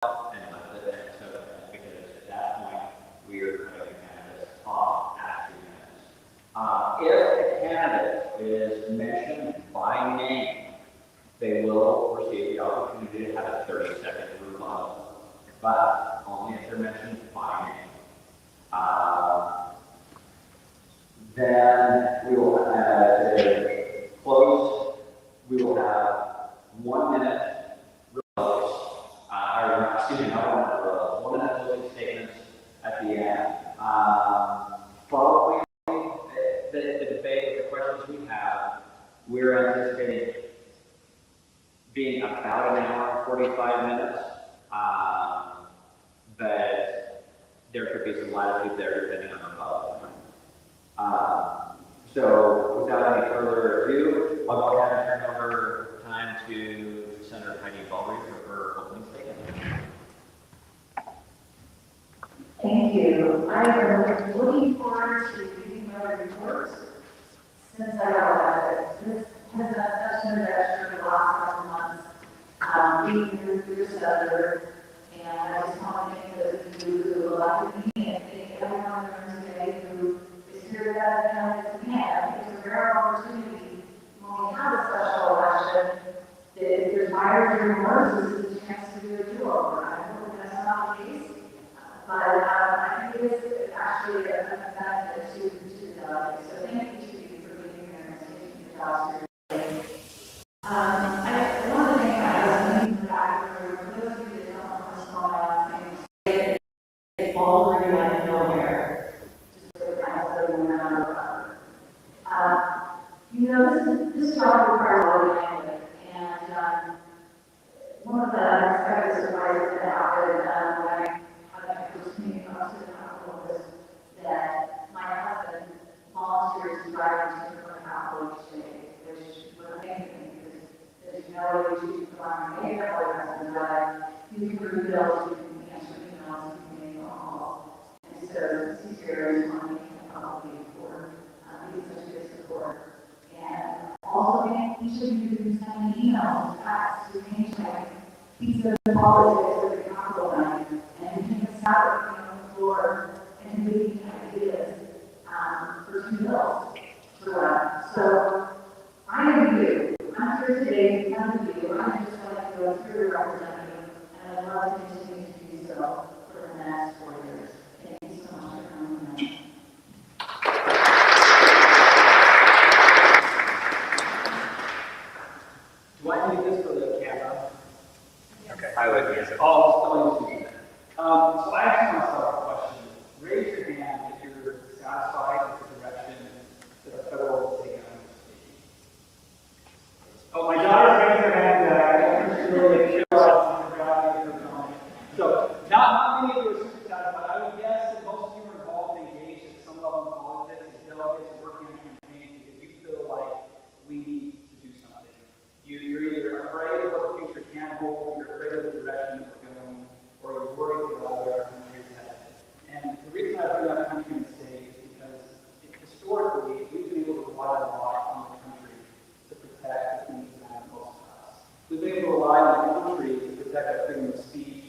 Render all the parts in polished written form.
and let it so because at that point we are putting candidates off at 2 minutes. If a candidate is mentioned by name, they will receive the opportunity to have a 30-second rebuttal, but only if they're mentioned by name. Then we will close. We will have 1 minute rebuttals, or excuse me, not 1 minute rebuttals, 1 minute closing statements at the end. Following the debate, the questions we have, we're anticipating being about an hour and 45 minutes, but there could be some latitude there depending on the public. So without any further ado, I'll go ahead and turn over time to Senator Heidi Balderree for her opening statement. Thank you. I am looking forward to reading my reports since I got elected. This has been such an adventure the last couple months, being your senator, and I just want to thank those of you who elected me and thank everyone today who is here that as we can. It's a rare opportunity when we have a special election that if there's higher remorse, it's a chance to do a do-over. I hope that's not the case. But I think it is actually a benefit to the delegates. So thank you to you for being here and taking your jobs seriously. I want to thank my husband for that. For those of you that don't know what's going on, it's Balderree out of nowhere. Just for the kind of stuff we went on about. You know, this job requires a lot of handling. And one of the unexpected surprises that happened when I was coming up to the Capitol was that my husband volunteers to drive to the Capitol each day, which was amazing because as you know, you can run a mayor, or you drive, you can prove bills, you can answer emails, you can make phone calls. And so these areas want to make publicly for being such a good support. And also thank each of you who sent me emails, texts, who came to my pizza and politics at the Capitol night, and you can start on the floor and making ideas for 2 bills to run. So I am you. I'm here today because of you. I'm just going to go through your representative, and I'd love to continue to do so for the next 4 years. Thank you so much for coming tonight. Do I need this for the camera? Okay, I would use it. Oh, still using it. So I asked myself a question. Raise your hand if you're satisfied with the direction that the federal and state government is taking. Oh, my daughter raised her hand. I really sure on the ground here for So, not many of you are super satisfied. I would guess that most of you are involved and engaged at some level in politics as delegates working on campaigns because you feel like we need to do something. You're either afraid of what the future can hold, you're afraid of the direction that we're going, or you're worried about where our country is headed. And the reason I bring up country and state is because historically, we've been able to rely a lot on the country to protect the things that matter most to us. We've been able to rely on the country to protect our freedom of speech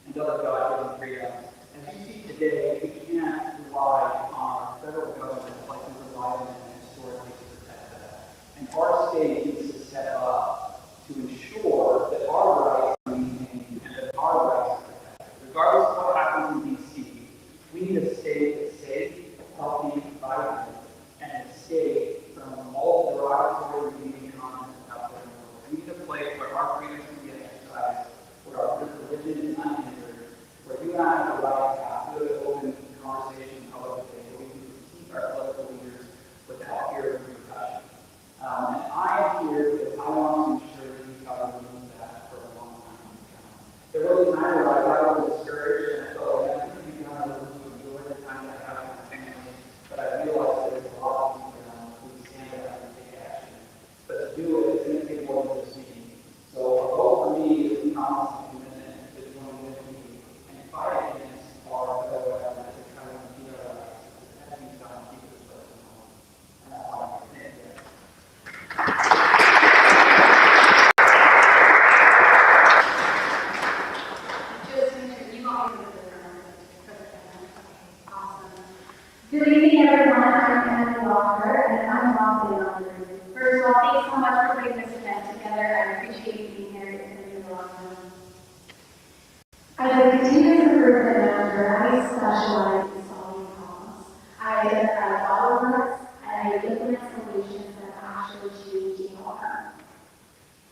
and other God-given freedoms. As you see today, we can't rely on our federal government like we relied on it historically to protect that. And our state needs to step up to ensure that our rights are maintained and that our rights are protected. Regardless of what happens in D.C., we need a state that's safe, healthy, vibrant, and a state from all the derogatory media content out there in the world. We need a place where our freedoms can be exercised, where our religion is unhindered, where you and I have the right to have good, open conversation in public debate, where we can critique our political leaders without fear of repercussion. And I am here because I want to ensure that we cover that for a long time to come. There was a time where I got a little discouraged and I felt like I couldn't be done to enjoy the time that I have with my family, but I realized that there's a lot of things going on we can stand up and take action. But to do it, it's going to take more than just me. So a vote for me is a promise and commitment to join Good evening, everyone. I'm Heidi Lockhart, and I'm Balderree. First of all, thanks so much for putting this event together. I appreciate you being here. It's going to be a lot of fun. As a continuous improvement manager, I specialize in solving problems. I identify bottlenecks, and I implement solutions that actually change the outcome.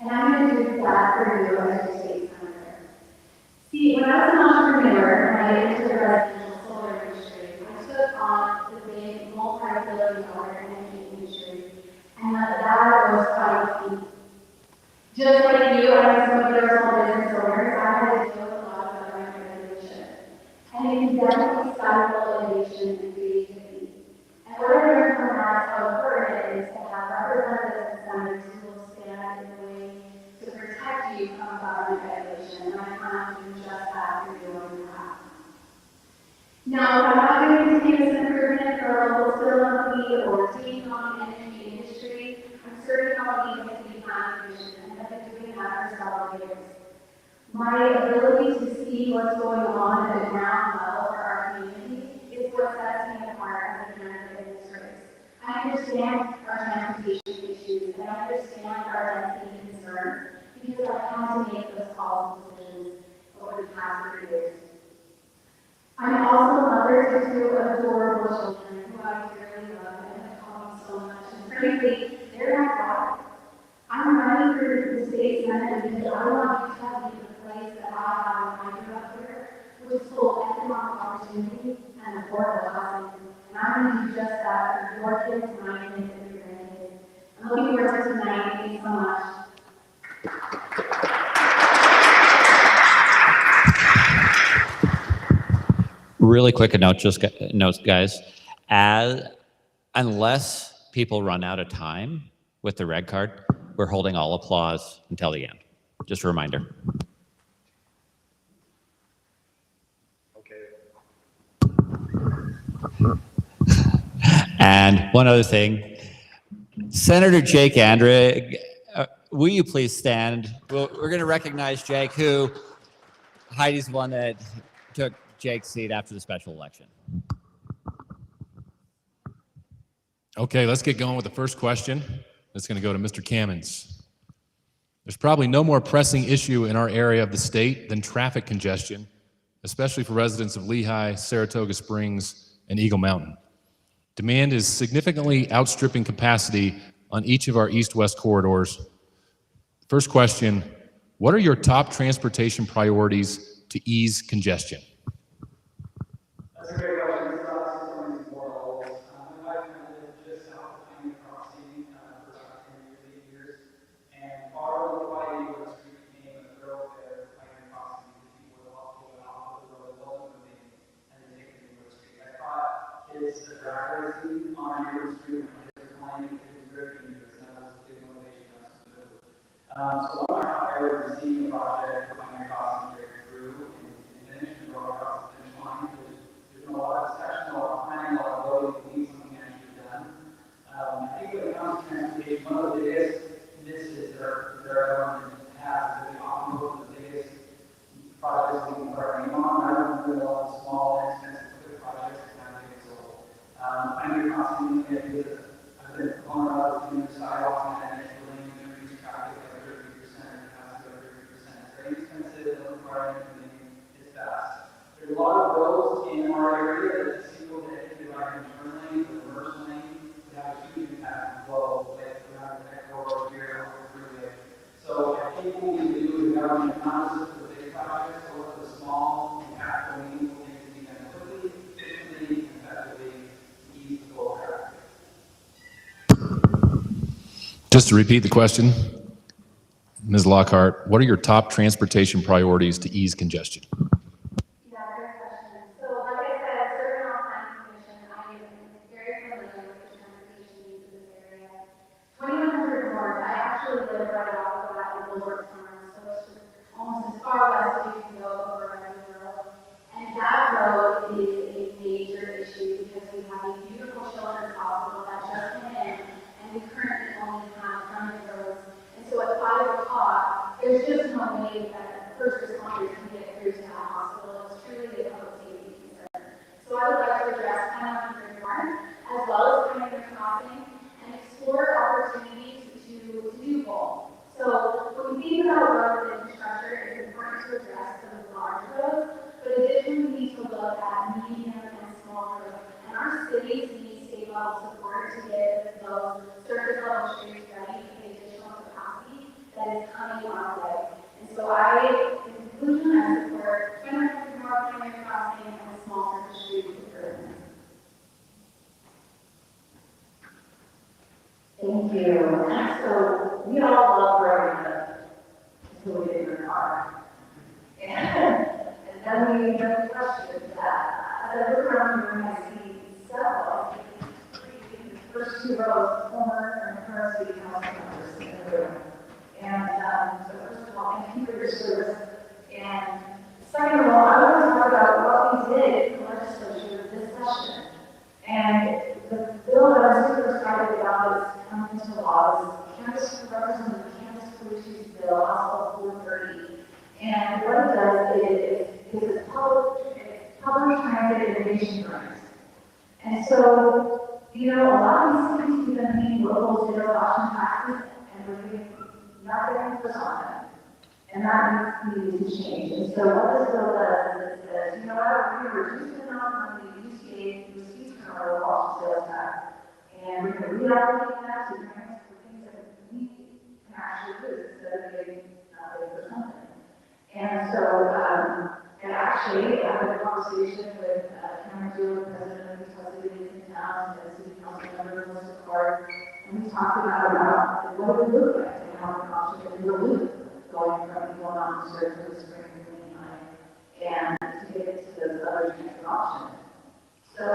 And I'm going to do that for you as your state senator. See, when I was an entrepreneur and I entered the residential solar industry, I took on the big multi-billion-dollar energy industry, and that was quite deep. Just like you, I am some of your small business owners, I had to deal with a lot of government regulation. And it can definitely stifle innovation and creativity. And what I learned from that is how important it is to have representatives and senators who will stand in the way to protect you from government regulation. And I plan to do just that for you on your behalf. Now, I'm not going to continue this improvement for a local steel company or taking on the energy industry. I'm serving on the Executive Planning Commission and I've been doing that for several years. My ability to see what's going on at the ground level for our community is what sets me apart as a candidate in this race. I understand our transportation issues and I understand our density concerns because I've had to make those policy decisions over the past 3 years. I'm also a mother to 2 adorable children who I dearly love and have taught me so much. And frankly, they're my pride. I'm running for the state senate because I want Utah to be the place that I have when I grew up here, which is full of economic opportunity and affordable housing. And I'm going to do just that for your kids, my kids, and your grandkids. I'm looking forward to tonight. Thank you so much. Really quick notes, guys. Unless people run out of time with the red card, we're holding all applause until the end. Just a reminder. Okay. And one other thing, Senator Jake Andre, will you please stand? We're going to recognize Jake, who Heidi's the one that took Jake's seat after the special election. Okay, let's get going with the first question. That's going to go to Mr. Cammans. There's probably no more pressing issue in our area of the state than traffic congestion, especially for residents of Lehigh, Saratoga Springs, and Eagle Mountain. Demand is significantly outstripping capacity on each of our east-west corridors. First question, what are your top transportation priorities to ease congestion? That's a great question. This is obviously one of these more goals. My wife and I live just south of Cammans Crossing for about 10 years, 8 years. And our little Whitey Wood Street became a thoroughfare by Cammans Crossing because people would walk to it off of the road that wasn't moving and then take it to Wood Street. I thought kids the drag racing on Wood Street when kids were playing, it was very dangerous, and that was a big motivation for us to do it. So one of our priorities is seeing the project for Cammans Crossing break through and finish and go across the finish line. There's been a lot of discussion, a lot of planning, a lot of voting to need something actually done. I think when it comes to transportation, one of the biggest misses that our government has is that we often look at the biggest projects we can put our name on. I don't do a lot of small, inexpensive, quick projects that kind of get sold. I'm your constant idea. I've been a proponent of doing sidewalks and initially increase traffic by 30%, capacity by 30%. It's very expensive, it doesn't require anything, it's fast. There's a lot of roads in our area that single that if you like internally or commercially would have a huge impact on flow, like around the corridor here or freeway. So I think what we do is government not just for the big projects, but for the small, impactful, meaningful things to be done quickly, efficiently, and effectively to ease the flow of traffic. Just to repeat the question, Ms. Lockhart, what are your top transportation priorities to ease congestion? Yeah, great question. So, like I said, serving on planning commission, I am very familiar with the transportation needs of this area. 2100 North, I actually live right off of that in Balderree, so it's just almost as far west as you can go over every road. And that road is a major issue because we have a beautiful children's hospital that just came in, and we currently only have frontage roads. And so at 5 o'clock, there's just no way that first responders can get through to that hospital. It's truly a public safety concern. So I would like to address 2100 North opportunities to do both. So when we think about road infrastructure, it's important to address the large roads, but additionally we need to look at medium and small roads. And our cities need state level support to get those surface level streets ready for the additional capacity that is coming our way. And so in conclusion, I support 250 North Primary Crossing and the small surface street improvement. Thank you. So we all love growing up until we get in our car. And then we have to question that. As I look around the room, I see several, the first two rows, former and current city council members in the room. And so first of all, thank you for your service. And second of all, I want to talk about what we did in the legislature this session. And the bill that I'm super excited about is coming into law. It's Representative Campus Pollution Bill, House Bill 430. And what it does is it's public transit innovation grants. And so, a lot of these cities do them paying local zero option taxes, and we're doing nothing for something. And that needs to change. And so what this bill does is it says, you know what, we're going to reduce the amount of money UCA receives from our local option sales tax, and we're going to reallocate that to grants for things that we can actually do instead of getting nothing for something. And so, and actually, I had a conversation with KMMU, president of the cities and towns, and city council members, Lockhart, and we talked about what it would look like and how the option could be removed, going from Eagle Mountain Reserve to the Spring Green Line, and to get it to those other transit options. So,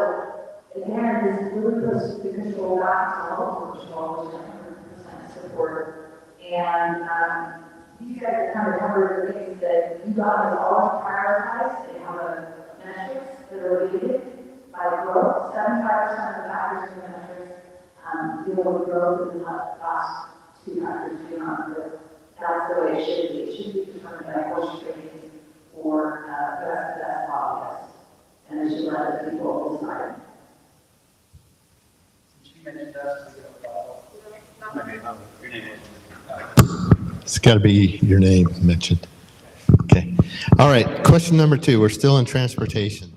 again, this really puts the control back to local control, which I 100% support. And these guys kind of cover the things that you guys all prioritize. They have a metrics that are related by growth. 75% of the factors in the metrics deal with growth in the last two factors beyond growth. That's the way it should be. It should be determined by horse trading or best lobbyists. And it should let the people decide. She mentioned us. It's got to be your name mentioned. Okay. All right. Question number 2. We're still in transportation.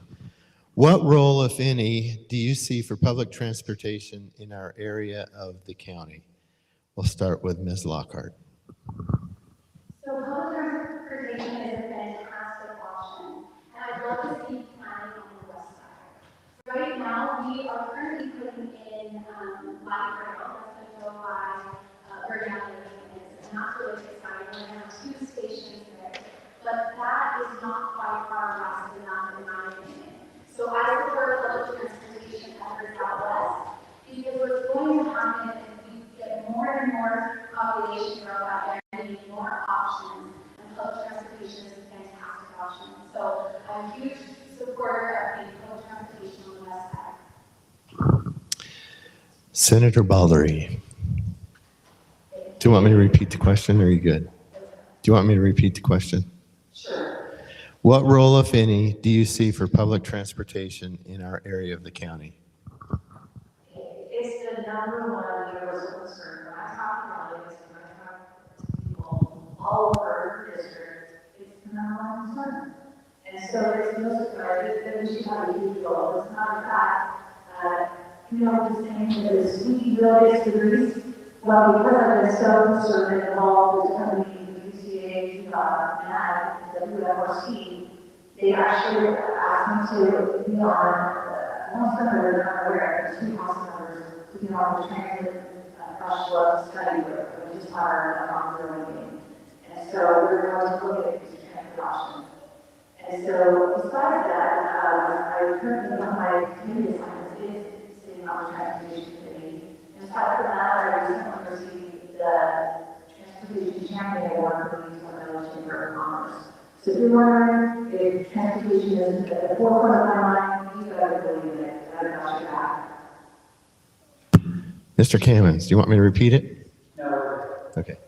What role, if any, do you see for public transportation in our area of the county? We'll start with Ms. Lockhart. So public transportation is a fantastic option, and I'd love to see planning on the west side. Right now, we are currently putting in light rail that's going to go by Virginia, and that's really exciting. We're going to have 2 stations there, but that is not quite far west enough in my opinion. So I support public transportation efforts out west, because what's going to happen is we get more and more population growth out there, and we need more options, and public transportation is a fantastic option. So I'm a huge supporter of the public transportation on the west side. Senator Balderree. Do you want me to repeat the question, or are you good? Do you want me to repeat the question? Sure. What role, if any, do you see for public transportation in our area of the county? It's the number one universal concern. When I talk about it, when I talk to people all over the district, it's the number one concern. And so it's no surprise that we should have a huge role. It's not a fact. The saying that the squeaky wheel gets the grease. Well, because I've been so concerned and involved with companies, the UCA, NAD, WFRC, they actually asked me to be on, most of them are not aware, there's 2 council members to be on the transit crush love study group, that we just hired on their own meeting. And so we're going to look at these transit options. And so besides that, I currently, one of my community assignments is sitting on the transportation committee. And aside from that, I recently received the Transportation Champion Award from the East Chamber of Commerce. So if you're wondering if transportation is at the forefront of my mind, you better believe it. I've got your back. Mr. Cammans, do you want me to repeat it? No. Okay.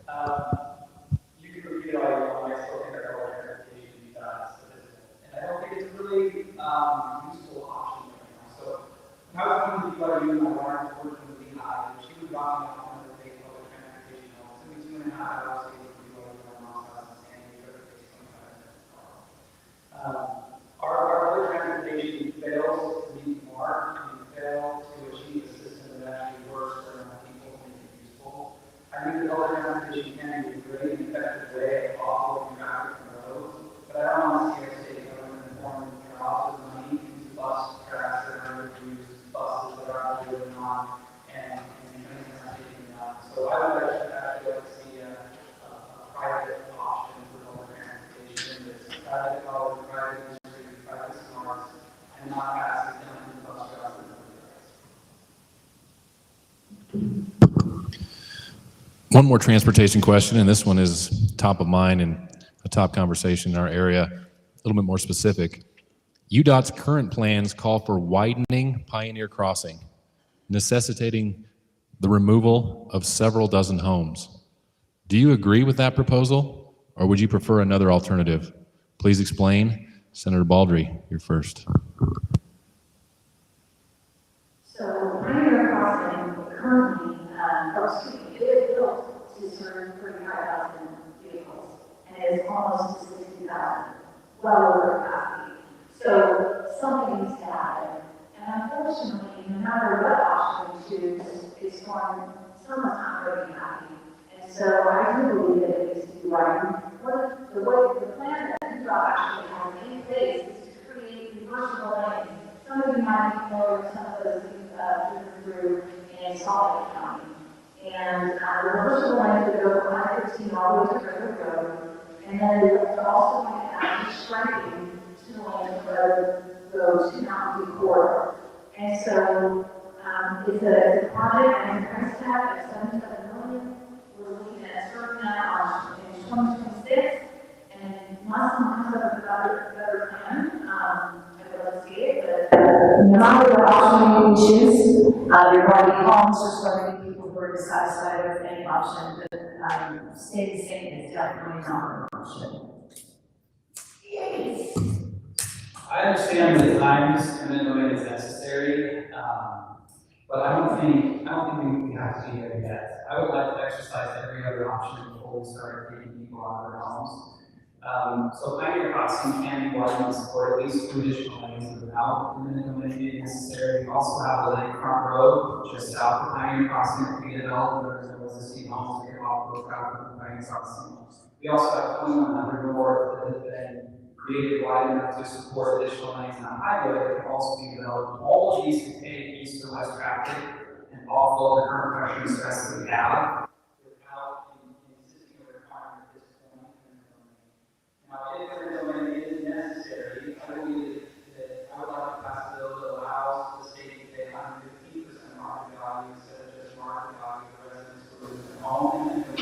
You can repeat it all you want. I still think our public transportation does. And I don't think it's really useful option right now. So when I was coming to BYU, my wife was working with Heidi, and she was dropping off one of the big 2.5 hours to get through all of our house and we took it 25 minutes. Our public transportation fails to meet the mark, and fails to achieve a system that actually works for enough people to make it useful. I think the public transportation can be a great and effective way of offloading traffic from the roads, but I don't want to see our state government informing drops of money into bus tracks that are underused, buses that are not really on, and trains that are taking them out. So I would actually like to see a private option for public transportation that's private college, private industry, private smarts, and not pass it down to the bus routes and other guys. One more transportation question, and this one is top of mind and a top conversation in our area, a little bit more specific. UDOT's current plans call for widening Pioneer Crossing, necessitating the removal of several dozen homes. Do you agree with that proposal, or would you prefer another alternative? Please explain. Senator Balderree, you're first. So Pioneer Crossing currently, it is built to serve 35,000 vehicles, and it is almost to 60,000, well over capacity. So something needs to happen. And unfortunately, no matter what option we choose, it's going, someone's not going to be happy. And so I do believe that it needs to be widened. The plan that UDOT actually has in place is to create reversible lanes. Some of you might be familiar with some of those things driven through in Salt Lake County. And the reversible lanes would go from I-15 all the way to River Road, and then we're also going to add striping to the lanes that go to Mountain View Corridor. And so it's a project and a price tag of $77 million. We're looking at starting that in 2026, and unless someone comes up with a better plan, I would love to see it, but no matter what option we choose, there are going to be homes for so many people who are dissatisfied with any option, but staying the same is definitely not an option. I understand the times eminent domain is necessary, but I don't think we have to be there yet. I would like to exercise every other option before we start getting people out of their homes. So Pioneer Crossing can be widened to support at least 2 additional lanes without eminent domain being necessary. We also have a lane front road just south of Pioneer Crossing that we developed where there's no existing homes to get off road traffic from Pioneer Crossing. We also have 2100 north that has been created wide enough to support additional lanes on the highway that can also be developed. All of these can take east or west traffic and offload the current pressure and stress that we have without insisting on a requirement at this point. Now, if eminent domain is necessary, I believe that I would like to pass a bill that allows the state to pay 115% market value instead of just market value for residents who live in their home. But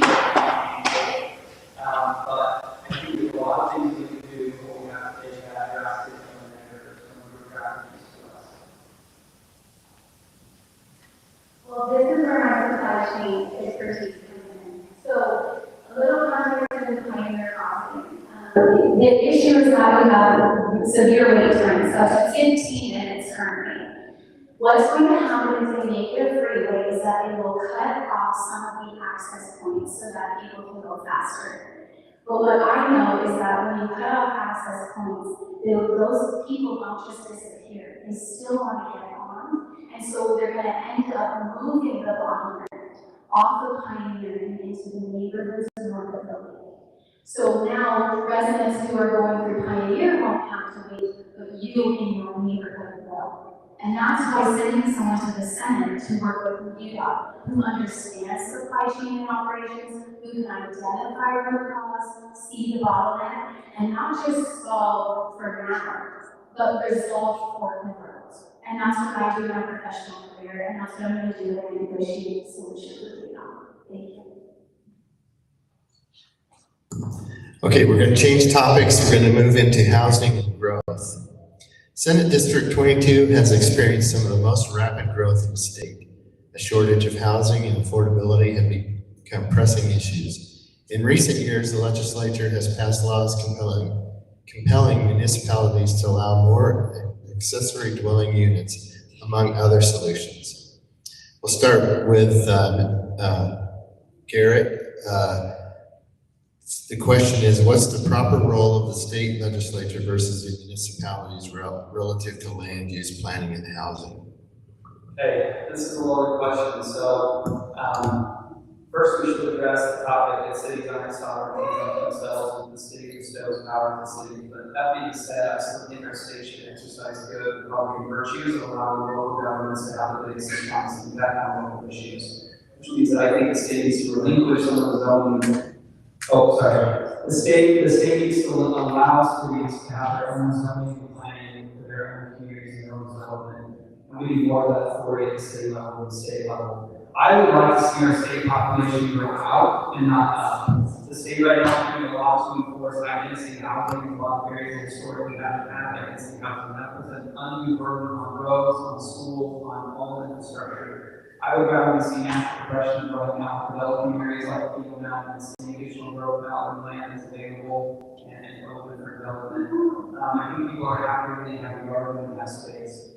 I think there's a lot of things we can do before we have to take that drastic measure from traffic to us. Well, this is where my supply chain expertise comes in. So, a little context in Pioneer Crossing. The issue is that we have severe wait times, up to 15 minutes currently. What's going to happen is they make it a freeway is that it will cut off some of the access points so that people can go faster. But what I know is that when you cut off access points, those people don't just disappear. They still want to get on. And so they're going to end up moving the bottleneck off the Pioneer and into the neighborhoods north of the lake. So now residents who are going through Pioneer won't have to wait, but you in your neighborhood will. And that's why sending someone to the Senate to work with UDOT, who understands supply chain and operations, who can identify root cause, see the bottleneck, and not just solve for now, but resolve for the world. And that's what I do in my professional career, and that's what I'm going to do when I negotiate a solution with UDOT. Thank you. Okay, we're going to change topics. We're going to move into housing and growth. Senate District 22 has experienced some of the most rapid growth in the state. A shortage of housing and affordability have become pressing issues. In recent years, the legislature has passed laws compelling municipalities to allow more accessory dwelling units, among other solutions. We'll start with Garrett The question is, what's the proper role of the state legislature versus the municipalities relative to land use, planning, and housing? Okay, this is a loaded question. So, first we should address the topic that cities aren't sovereignty themselves, and the city bestows power to the city. But that being said, I still think our state should exercise good public virtues, allowing local governments to have the biggest response impact on local issues. Which means that I think the state needs to relinquish some of the zoning. Oh, sorry. The state needs to allow cities to have their own zoning and planning for their own communities and their own development. And we need more of that authority at the state level and state level. I would like to see our state population grow out and not up. The state right now is doing a lot to enforce identity housing in a lot of areas historically haven't had identity housing. That puts an undue burden on roads, on schools, on all infrastructure. I would rather see natural progression growing out, developing areas like Eagle Mountain, and seeing additional growth out in land is available and open for development. I think people are happy when they have a garden in that space.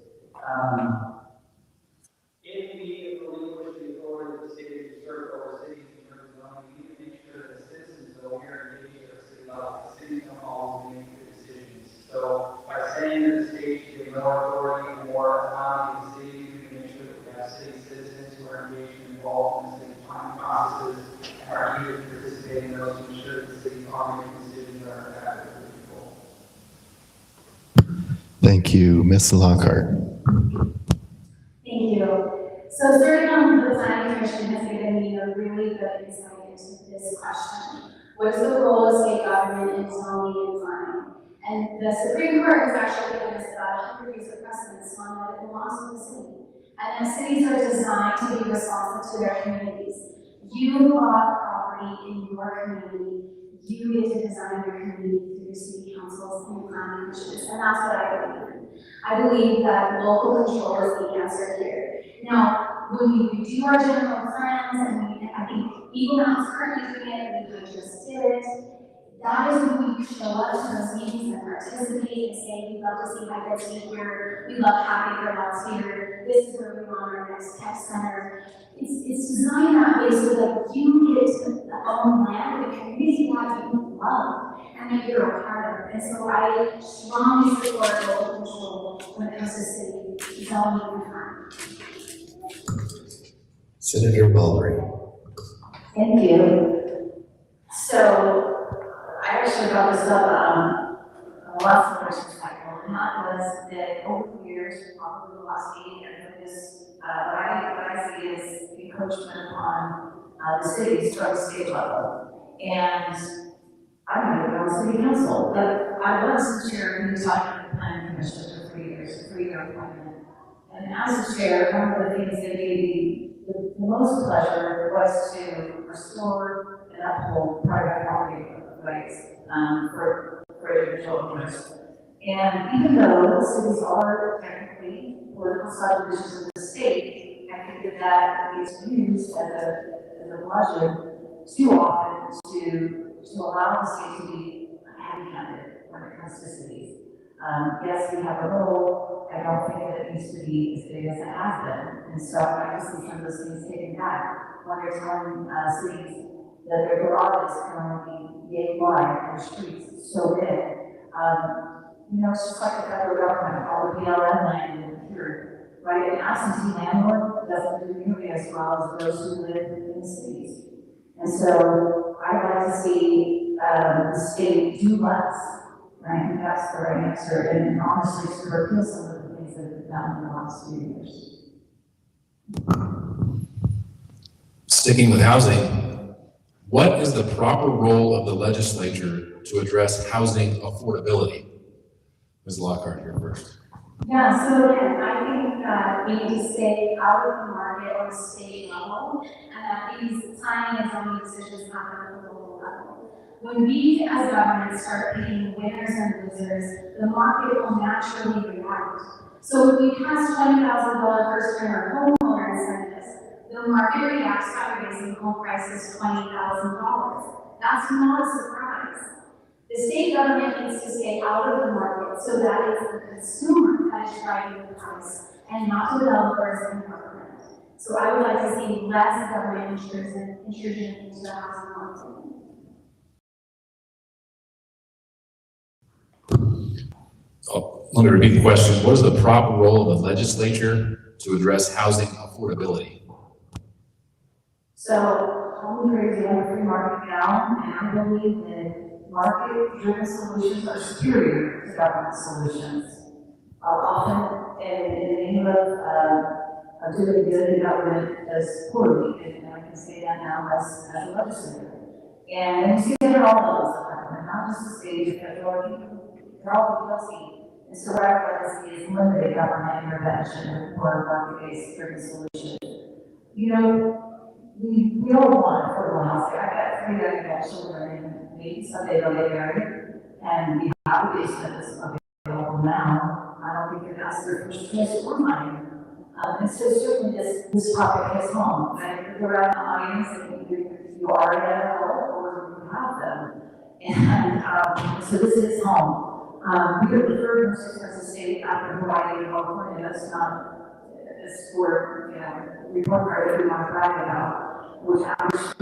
If we relinquish the authority of the state to serve over cities in terms of zoning, we need to make sure that the citizens know we are engaged at the city level. The cities don't always make good decisions. So by saying that the state should give more authority and more autonomy to the city, we can make sure that we have city citizens who are engaged and involved in the city planning processes and are eager to participate in those to ensure that the city's making decisions that are effective for people. Thank you, Ms. Lockhart. Thank you. So starting on the planning commission has given me a really good insight into this question. What is the role of state government in zoning and planning? And the Supreme Court has actually given us about 100 years of precedence on that it belongs to the city. And then cities are designed to be responsive to their communities. You bought property in your community. You get to design your community through your city councils and planning commissions. And that's what I believe in. I believe that local control is the answer here. Now, when we do our general plans, and I think Eagle Mountain's currently doing it, we just did it, that is when we show up to those meetings and participate and say, we'd love to see Heidi here, we love having her lots here, this is where we want our next tech center. It's designed that way so that you get to own land, the community that you love, and that you're a part of. And so I strongly support local control when it comes to city zoning and planning. Senator Balderree. Thank you. So I actually brought this up last election cycle, and that was that over the years, probably the last 8 years, what I see is encroachment on the cities from the state level. And I'm not even on city council, but I was the chair of the planning commission for 3 years, a 3-year appointment. And as the chair, one of the things that gave me the most pleasure was to restore and uphold private property rights for individual owners. And even though the cities are technically political subdivisions of the state, I think that is used as a bludgeon too often to allow the state to be heavy-handed when it comes to cities. Yes, we have a role. I don't think that it needs to be as big as it has been. And so I just see some of those things taken back. When they're telling cities that their garages can only be yay wide and streets so big. It's just like the federal government, all the BLM land in here, right? An absentee landlord doesn't do nearly as well as those who live in the cities. And so I'd like to see the state do less, right? And that's the right answer. And honestly, to repeal some of the things that have been done in the last few years. Sticking with housing, what is the proper role of the legislature to address housing affordability? Ms. Lockhart here first. Yeah, so again, I think that we need to stay out of the market on a state level, and that these planning and zoning decisions happen at the local level. When we as government start picking winners and losers, the market will naturally react. So when we pass $20,000 first timer homeowner incentives, the market reacts by raising home prices $20,000. That's not a surprise. The state government needs to stay out of the market so that it's the consumer that is driving the price and not developers and government. So I would like to see less government intrusion into the housing market. Oh, let me repeat the question. What is the proper role of the legislature to address housing affordability? So home creates a free market now, and I believe that market-driven solutions are superior to government solutions. Often, in the name of doing good, the government does poorly, and I can say that now as a legislator. And you see that at all levels of government, not just the state, but they're all guilty. And so what I would like to see is limited government intervention or market-based driven solution. You know, we all want affordable housing. I've got 3 young children, and maybe someday they'll get married, and we have a basement that's available now. I don't think that's their first choice or mine. And so certainly this topic hits home. And if you're around the audience and you already have a or you have them. And so this is home. We would prefer most expensive state after Hawaii and California. That's not this for report card that we want to brag about, which average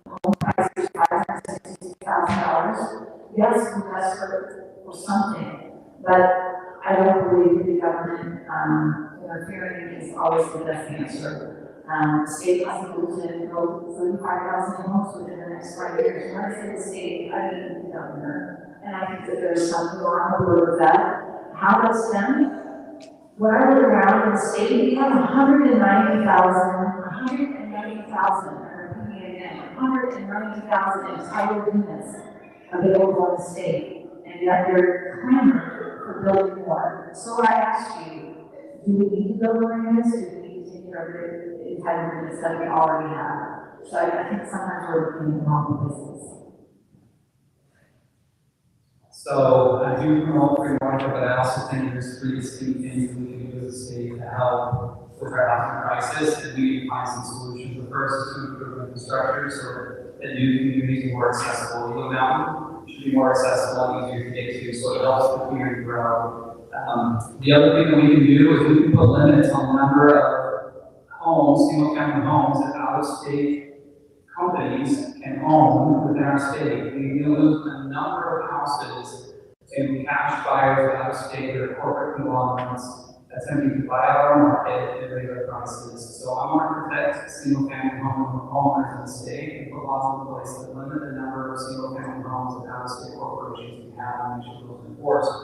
home prices $560,000. Yes, we're desperate for something, but I don't believe the government interfering is always the best answer. The state has to build 35,000 homes within the next 5 years. When I say the state, I mean the governor. And I think that there's something wrong with that. How that's done? When I look around in the state, we have 190,000 entitled units available in the state, and yet they're clamoring for building more. So I ask you, do we need to build more units, or do we need to take care of the entitled units that we already have? So I think sometimes we're looking in the wrong places. So I do promote free market, but I also think there's 3 distinct things we can do as a state to help with our housing crisis, and we need to find some solutions. The first is to improve infrastructure so that new communities are more accessible. Eagle Mountain should be more accessible and easier to get to, so it helps the community grow. The other thing that we can do is we can put limits on the number of homes, single-family homes, that out-of-state companies can own within our state. We can lose a number of houses to cash buyers out of state or corporate conglomerates that's going to be buy out our market at regular prices. So I want to protect single-family home owners in the state and put laws in place that limit the number of single-family homes that out-of-state corporations can have and make sure those enforced.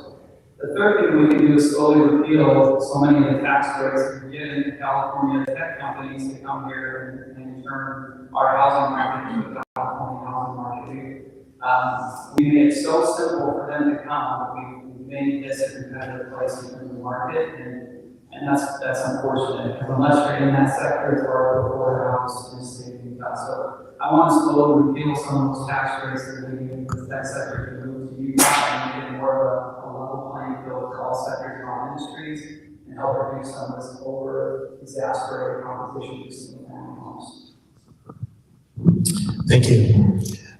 The third thing we can do is slowly repeal so many of the tax breaks that we're giving to California tech companies to come here and turn our housing market into a California housing market. We made it so simple for them to come. We made this a competitive place in the market, and that's unfortunate, because unless you're in that sector, it's hard to afford a house in the state of Utah. So I want to slowly repeal some of those tax rates that we give the tech sector to move to Utah and make it more of a level playing field for all sectors and all industries, and help reduce some of this over-exasperated competition for single-family homes. Thank you.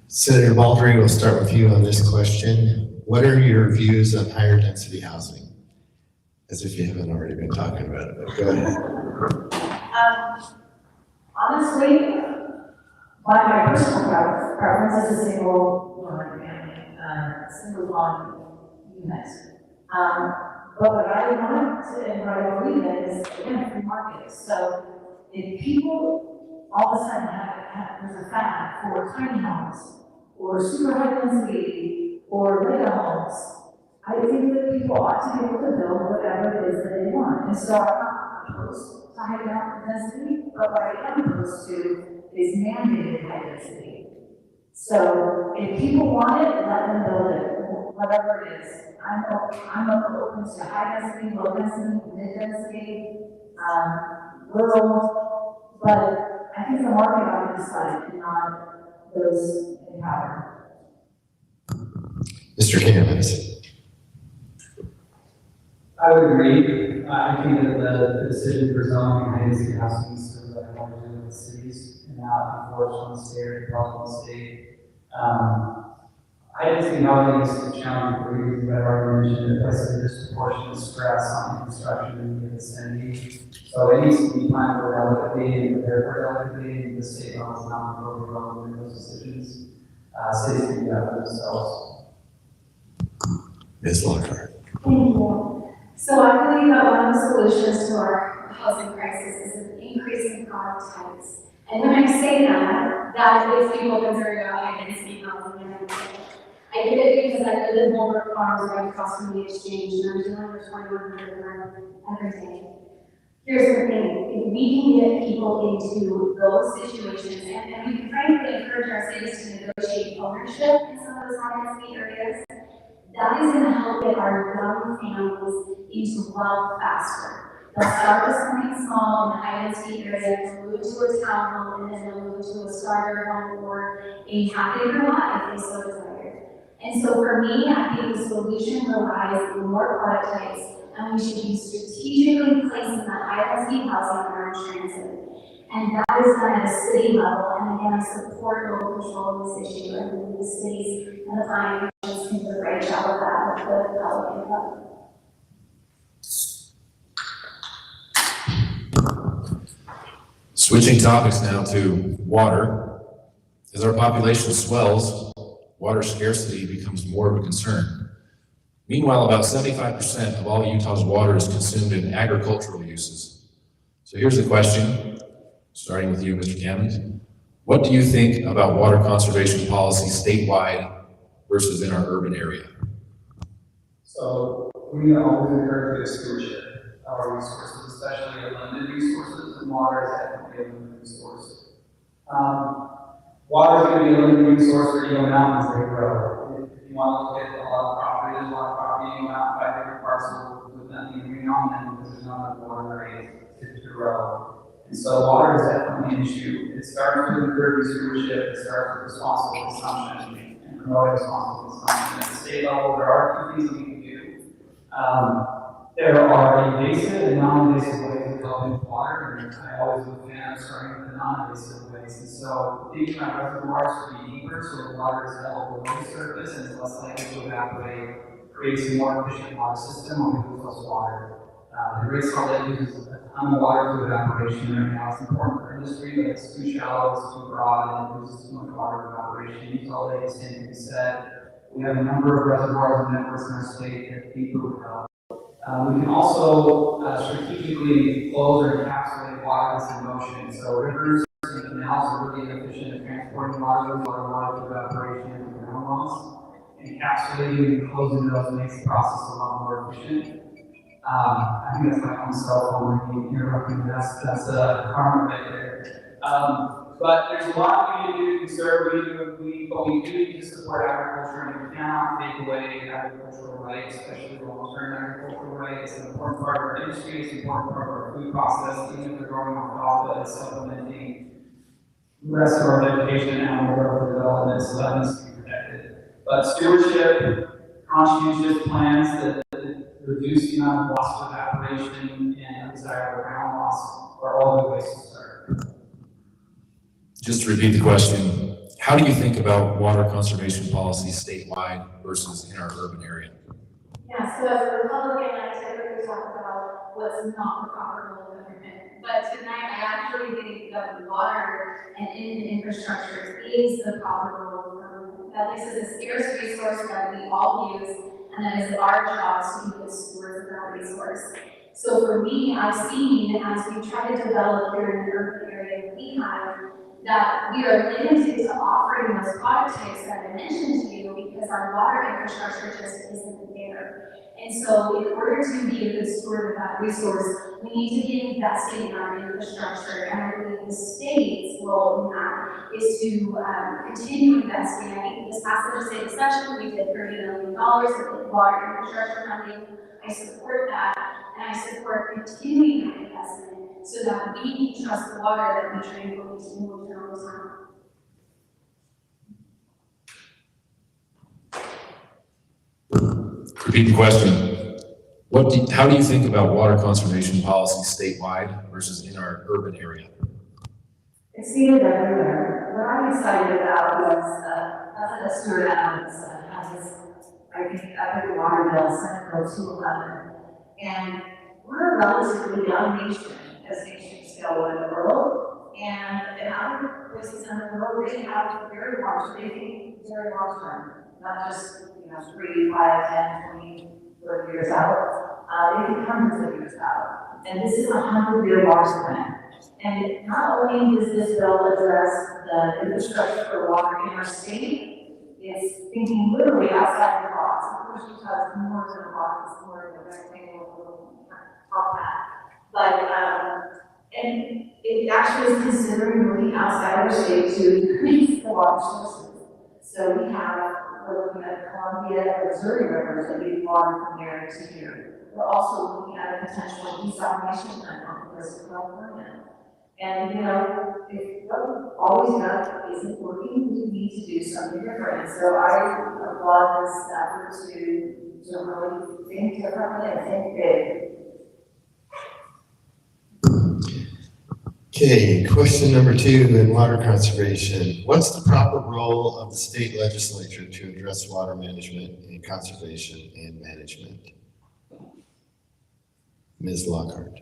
Senator Balderree, we'll start with you on this question. What are your views on higher density housing? As if you haven't already been talking about it, but go ahead. Honestly, my personal preference is a single unit. But what I want to, and what I believe in is, again, free market. So if people all of a sudden there's a fad for tiny homes, or super high density, or mega homes, I think that people ought to be able to build whatever it is that they want. And so I'm not opposed to high density, but what I am opposed to is mandated high density. So if people want it, let them build it, whatever it is. I'm open to high density, low density, mid density, rural, but I think the market ought to decide, and not those in power. Mr. Cammans. I would agree. I think that the decision for zoning and density housing is sort of like what we're doing with cities and not enforced on the state or developed on the state. I didn't see how it is challenging for you, but I already mentioned that places disproportionate stress on infrastructure in the vicinity. So it needs to be planned for delicately and prepared for delicately, and the state law is not really wrong in those decisions. Cities can do that for themselves. Ms. Lockhart. Thank you. So I believe that one of the solutions to our housing crisis is an increase in product types. And when I say that, that is people concerned about high-density housing and everything. I get it because I live in Balderree farms right across from the exchange, and I'm dealing with 2,100 every day. Here's the thing, if we can get people into those situations, and we can frankly encourage our cities to negotiate ownership in some of those high-density areas, that is going to help get our young families into wealth faster. They'll start with something small in the high-density area, they'll move to a townhome, and then they'll move to a starter home or a half-acre lot if they so desire. And so for me, I think the solution relies in more product types, and we should be strategically placing that high-density housing around transit. And that is done at a city level, and again, I support local control of this issue, and believe the cities and the planning commissions can do a great job of that with the public input. Switching topics now to water. As our population swells, water scarcity becomes more of a concern. Meanwhile, about 75% of all Utah's water is consumed in agricultural uses. So here's the question, starting with you, Mr. Cammans. What do you think about water conservation policy statewide versus in our urban area? So we always encourage good stewardship of our resources, especially limited resources, and water is definitely a limited resource. Water is going to be a limited resource for Eagle Mountain as they grow. If you want to look at a lot of property, there's a lot of property in Eagle Mountain, 5 acre parcels with nothing green on them because there's not enough water to grow. And so water is definitely an issue. It starts with encouraging stewardship, it starts with responsible consumption and promoting responsible consumption. At the state level, there are 2 things that we can do. There are invasive and non-invasive ways of developing with water, and I always look at starting with the non-invasive ways. And so thinking about reservoirs to be deeper, so the water is held below the surface and is less likely to evaporate, creates a more efficient water system when we lose less water. The Great Salt Lake uses a ton of water to evaporation right now. It's important for industry, but it's too shallow, it's too broad, and it loses too much water to evaporation. Utah Lake is to be said. We have a number of reservoirs and networks in our state that deeply would help. We can also strategically close or encapsulate water that's in motion. So rivers and canals are really inefficient at transporting water to evaporation and ground loss. Encapsulating and closing those makes the process a lot more efficient. I think that's my own cell phone ringing, interrupting. That's a karma right there. But there's a lot we need to do to conserve. But we do need to support agriculture, and we cannot take away agricultural rights, especially long-term agricultural rights. It's an important part of our industry. It's an important part of our food process. Even if we're growing alfalfa, it's supplementing the rest of our vegetation and animal growth development, so that needs to be protected. But stewardship, conscientious plans that reduce the amount of loss of evaporation and undesirable ground loss are all the ways to start. Just to repeat the question, how do you think about water conservation policy statewide versus in our urban area? Yeah, so as a Republican, I typically talk about what's not the proper role of government. But tonight, I actually think that water and infrastructure is the proper role of government. That this is a scarce resource that we all use, and that is our job to be the stewards of that resource. So for me, I've seen as we try to develop here in the urban area that we have, that we are limited to offering those product types that I mentioned to you because our water infrastructure just isn't there. And so in order to be a good steward of that resource, we need to be investing in our infrastructure. And I believe the state's role in that is to continue investing. I think this past legislative session, we did $30 million in water infrastructure funding. I support that, and I support continuing that investment so that we can trust the water that we tranquilly to move in all the time. Repeat the question. How do you think about water conservation policy statewide versus in our urban area? It's needed everywhere. What I'm excited about was, as a steward at I think up at water bill, Senate Bill 211. And we're a relatively young nation as nations go in the world. And in other places in the world, they have very large, they think very long term, not just, 3, 5, 10, 20, 30 years out. They think hundreds of years out. And this is a 100-year water plan. And not only does this bill address the infrastructure for water in our state, it's thinking literally outside the box. Of course, because more than a box, it's more of a rectangle, top hat. But, and it actually is considering moving outside our state to increase the water sources. So we're looking at Columbia and Missouri rivers that need water from here to here. We're also looking at a potential desalination plant on the coast of California. And, if what always enough isn't working, we need to do something different. So I applaud this effort to really think differently and think big. Okay, question number 2 in water conservation. What's the proper role of the state legislature to address water management and conservation and management? Ms. Lockhart.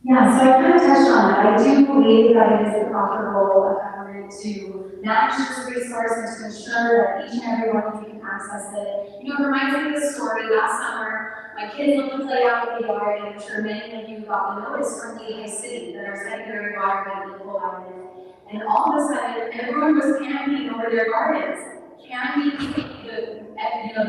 Yeah, so I kind of touched on that. I do believe that it is the proper role of government to manage this resource and to ensure that each and every one of you can access it. It reminds me of the story last summer. My kids went to play out in the yard, and I'm sure many of you got the notice from Lehigh City that our secondary water had been pulled out of it. And all of a sudden, everyone was camping over their gardens, camping the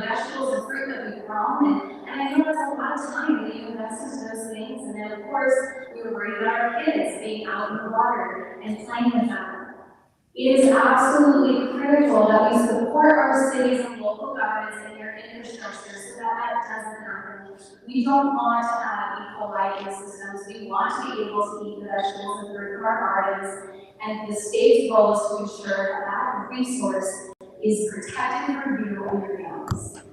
vegetables and fruit that we've grown. And I know that's a lot of time that you invest into those things. And then, of course, we were worried about our kids being out in the water and playing with them. It is absolutely critical that we support our cities and local governments and their infrastructure so that doesn't happen. We don't want to have E. coli in the systems. We want to be able to eat the vegetables and fruit from our gardens. And the state's role is to ensure that resource is protected from you and your families.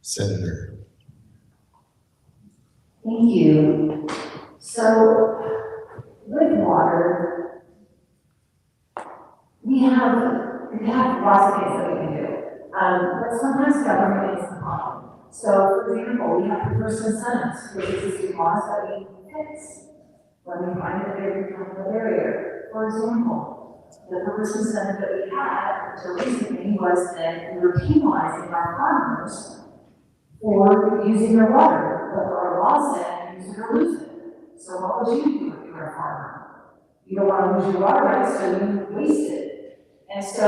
Senator. Thank you. So, with water, we have lots of things that we can do. But sometimes government is the problem. So, for example, we have the first incentives for existing laws that we fix when we find that they become a barrier. For example, the first incentive that we had until recently was that we were penalizing our farmers for using their water, but our law said use it or lose it. So what would you do if you were a farmer? You don't want to lose your water rights, so you waste it. And so,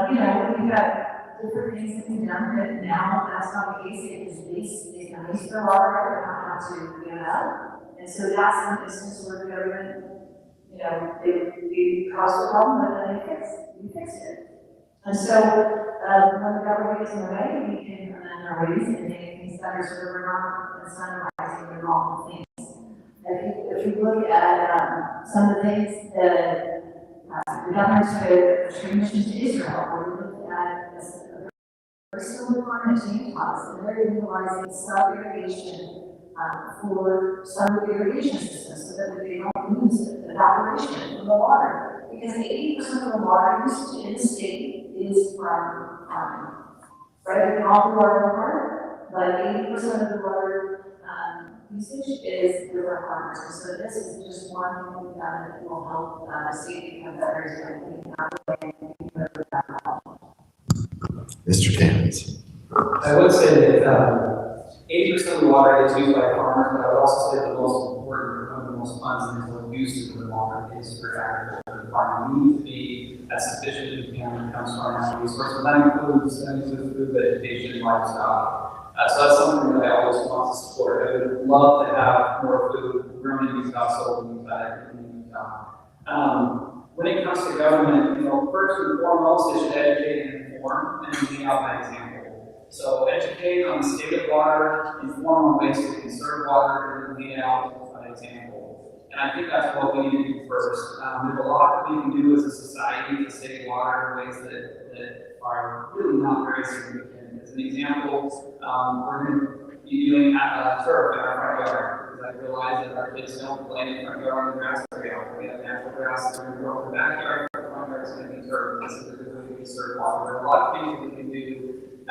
we've got different things that we've done that now that's not the case. They can waste their water right, they don't have to give it up. And so that's an instance where the government, they caused a problem, but then we fixed it. And so, when the government gets in the way, we can amend our ways and make things better so that we're not incentivizing the wrong things. If you look at some of the things that the government showed mission to Israel, where we looked at a very similar climate change policy, and they're utilizing sub-irrigation for some of the irrigation systems so that they don't lose the evaporation from the water. Because 80% of the water usage in the state is from farming. Right? We can all do our part, but 80% of the water usage is with our farmers. And so this is just one thing that will help the state become better. Mr. Cammans. I would say that 80% of the water is used by farmers, but I would also say the most important, one of the most fundamental uses of the water is for agriculture and farming. We need to be as sufficient as we can when it comes to our natural resources. And that includes food, vegetation, and livestock. So that's something that I always want to support. I would love to have more food grown in these households and that in Utah. When it comes to government, first and foremost, it should educate and inform and lead out by example. So educate on the state of water, inform on ways to conserve water, and lead out by example. And I think that's what we need to do first. There's a lot that we can do as a society to save water in ways that are really not very significant. As an example, we're going to be doing turf in our front yard, because I realize that our kids don't play in the front yard on the grass very often. We have natural grass, we're going to grow in the backyard, the front yard is going to be turf. This is a good way to conserve water. There are a lot of things that we can do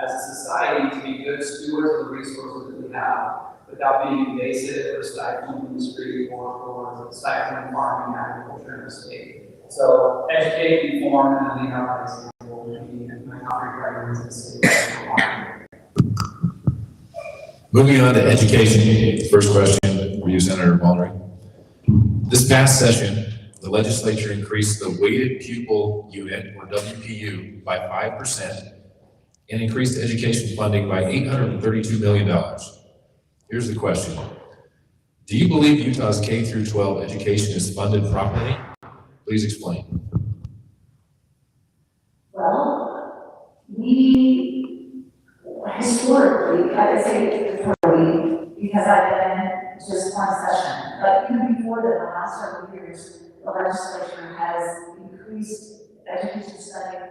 as a society to be good stewards of the resources that we have without being invasive or stifling industry or stifling farming and agriculture in the state. So educate, inform, and lead by example would be my top priorities in the state. Moving on to education, first question for you, Senator Balderree. This past session, the legislature increased the weighted pupil unit, or WPU, by 5% and increased education funding by $832 million. Here's the question. Do you believe Utah's K through 12 education is funded properly? Please explain. Well, we historically, I say historically, because I've been just one session, but even before that, the last several years, the legislature has increased education spending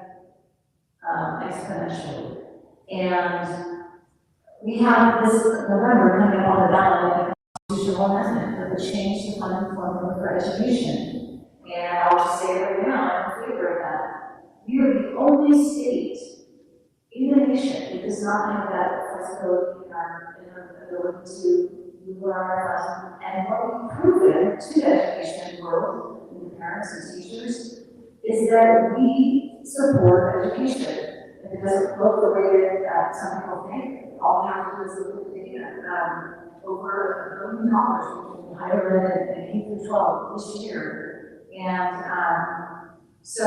exponentially. And we have this November coming up on the ballot, the constitutional amendment that would change the funding formula for education. And I'll just say it right now, I'm in favor of that. We are the only state in the nation that does not have that flexibility in our ability to move around our funds. And what we've proven to the education world, and the parents and teachers, is that we support education. And it doesn't look the way that some people think. All we have to do is look at the data. Over $1 billion in higher ed and K through 12 this year. And so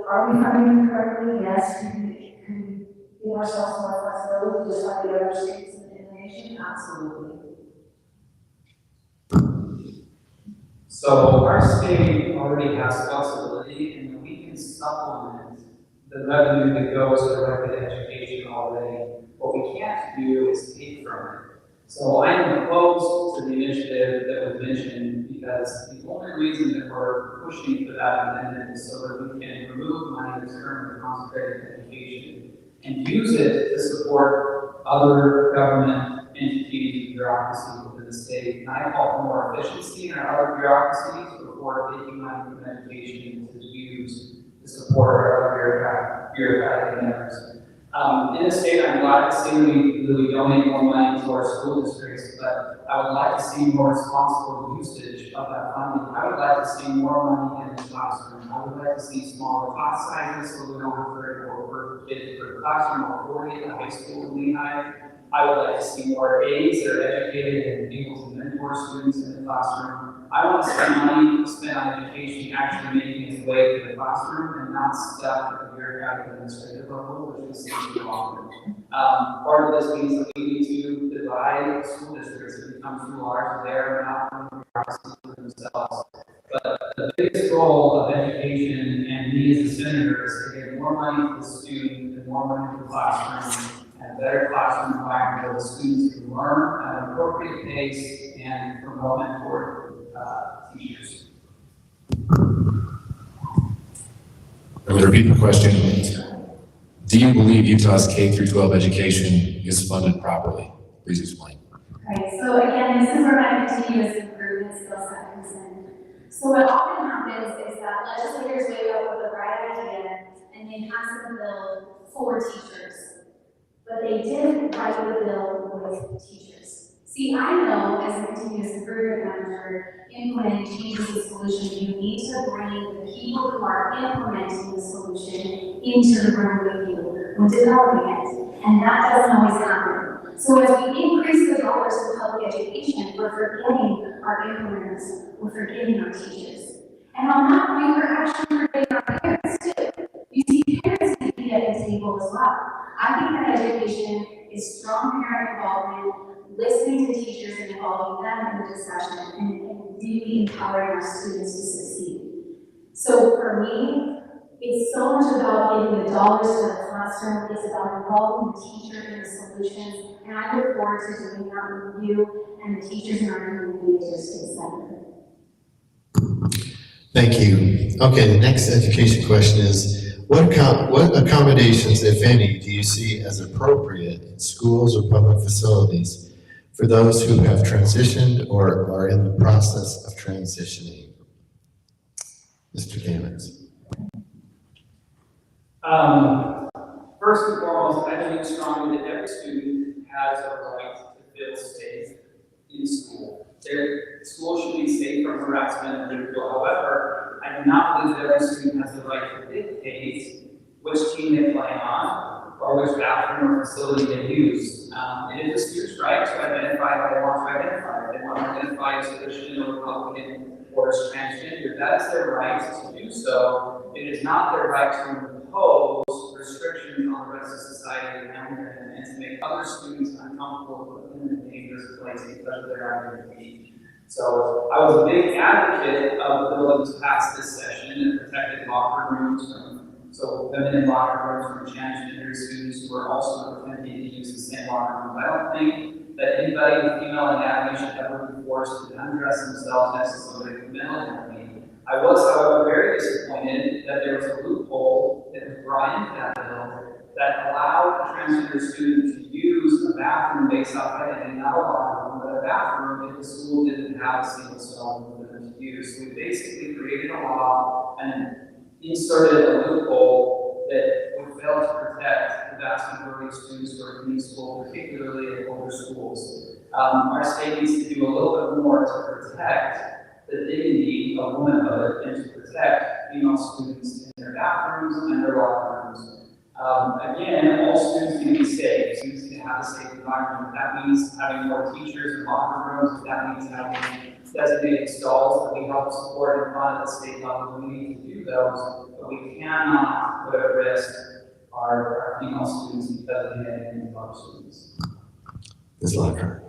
are we funding correctly? Yes. Can we give ourselves more flexibility just like the other states in the nation? Absolutely. So our state already has flexibility, and we can supplement the revenue that goes directly to education already. What we can't do is take from it. So I am opposed to the initiative that was mentioned because the only reason that we're pushing for that amendment is so that we can remove money that's currently concentrated in education and use it to support other government entities and bureaucracies within the state. And I call for more efficiency in our other bureaucracies before taking money from education to use to support our other bureaucratic endeavors. In the state, I'm glad to see we donate more money to our school districts, but I would like to see more responsible usage of that funding. I would like to see more money in the classroom. I would like to see smaller class sizes so we don't have 34 kids per classroom or 40 at high school in Lehigh. I would like to see more aides that are educated and able to mentor students in the classroom. I want to see money spent on education actually making its way to the classroom and not stuck at the bureaucratic administrative level, which we see too often. Part of this means that we need to divide school districts that become too large. They're not going to be themselves. But the biggest goal of education and me as a senator is to get more money to the student and more money to the classroom and a better classroom environment where the students can learn at an appropriate pace and promote mentor teachers. I'm going to repeat the question. Do you believe Utah's K through 12 education is funded properly? Please explain. Right, so again, this is where my continuous improvement skill set comes in. So what often happens is that legislators wake up with a bright idea and they pass the bill for teachers, but they didn't write the bill with teachers. See, I know as a continuous improvement manager, implementing changes and solutions, you need to bring the people who are implementing the solution into the room with you when developing it, and that doesn't always happen. So as we increase the dollars for public education, we're forgetting our implementers, we're forgetting our teachers. And on that point, we're actually forgetting our parents too. You see, parents need to be at the table as well. I think that education is strong parent involvement, listening to teachers and involving them in the discussion, and really empowering our students to succeed. So for me, it's so much about getting the dollars to the classroom. It's about involving the teacher in the solutions, and I look forward to doing that with you and the teachers in our community at State Center. Thank you. Okay, the next education question is, what accommodations, if any, do you see as appropriate in schools or public facilities for those who have transitioned or are in the process of transitioning? Mr. Cammans. First and foremost, I believe strongly that every student has a right to feel safe in school. Their school should be safe from harassment and ridicule. However, I do not believe that every student has the right to dictate which team they play on or which bathroom or facility they use. It is a student's right to identify how they want to identify. If they want to identify as Christian or Republican or as transgender, that is their right to do so. It is not their right to impose restrictions on the rest of society around them and to make other students uncomfortable in a dangerous place because of their identity. So I was a big advocate of the bill that was passed this session that protected locker rooms so women in locker rooms from transgender students who are also pretending to use the same locker room. I don't think that anybody with female anatomy should ever be forced to undress themselves next to somebody with male anatomy. I was, however, very disappointed that there was a loophole that was brought into that bill that allowed a transgender student to use a bathroom based off identity, not a locker room, but a bathroom if the school didn't have a single stall for them to use. So we basically created a law and inserted a loophole that would fail to protect the vast majority of students who are in these schools, particularly at older schools. Our state needs to do a little bit more to protect the dignity of womanhood and to protect female students in their bathrooms and their locker rooms. Again, all students can be safe. Students can have a safe environment. That means having more teachers in locker rooms. That means having designated stalls that we help support and fund at the state level. We need to do those, but we cannot put at risk our female students because of the identity of our students. Ms. Lockhart.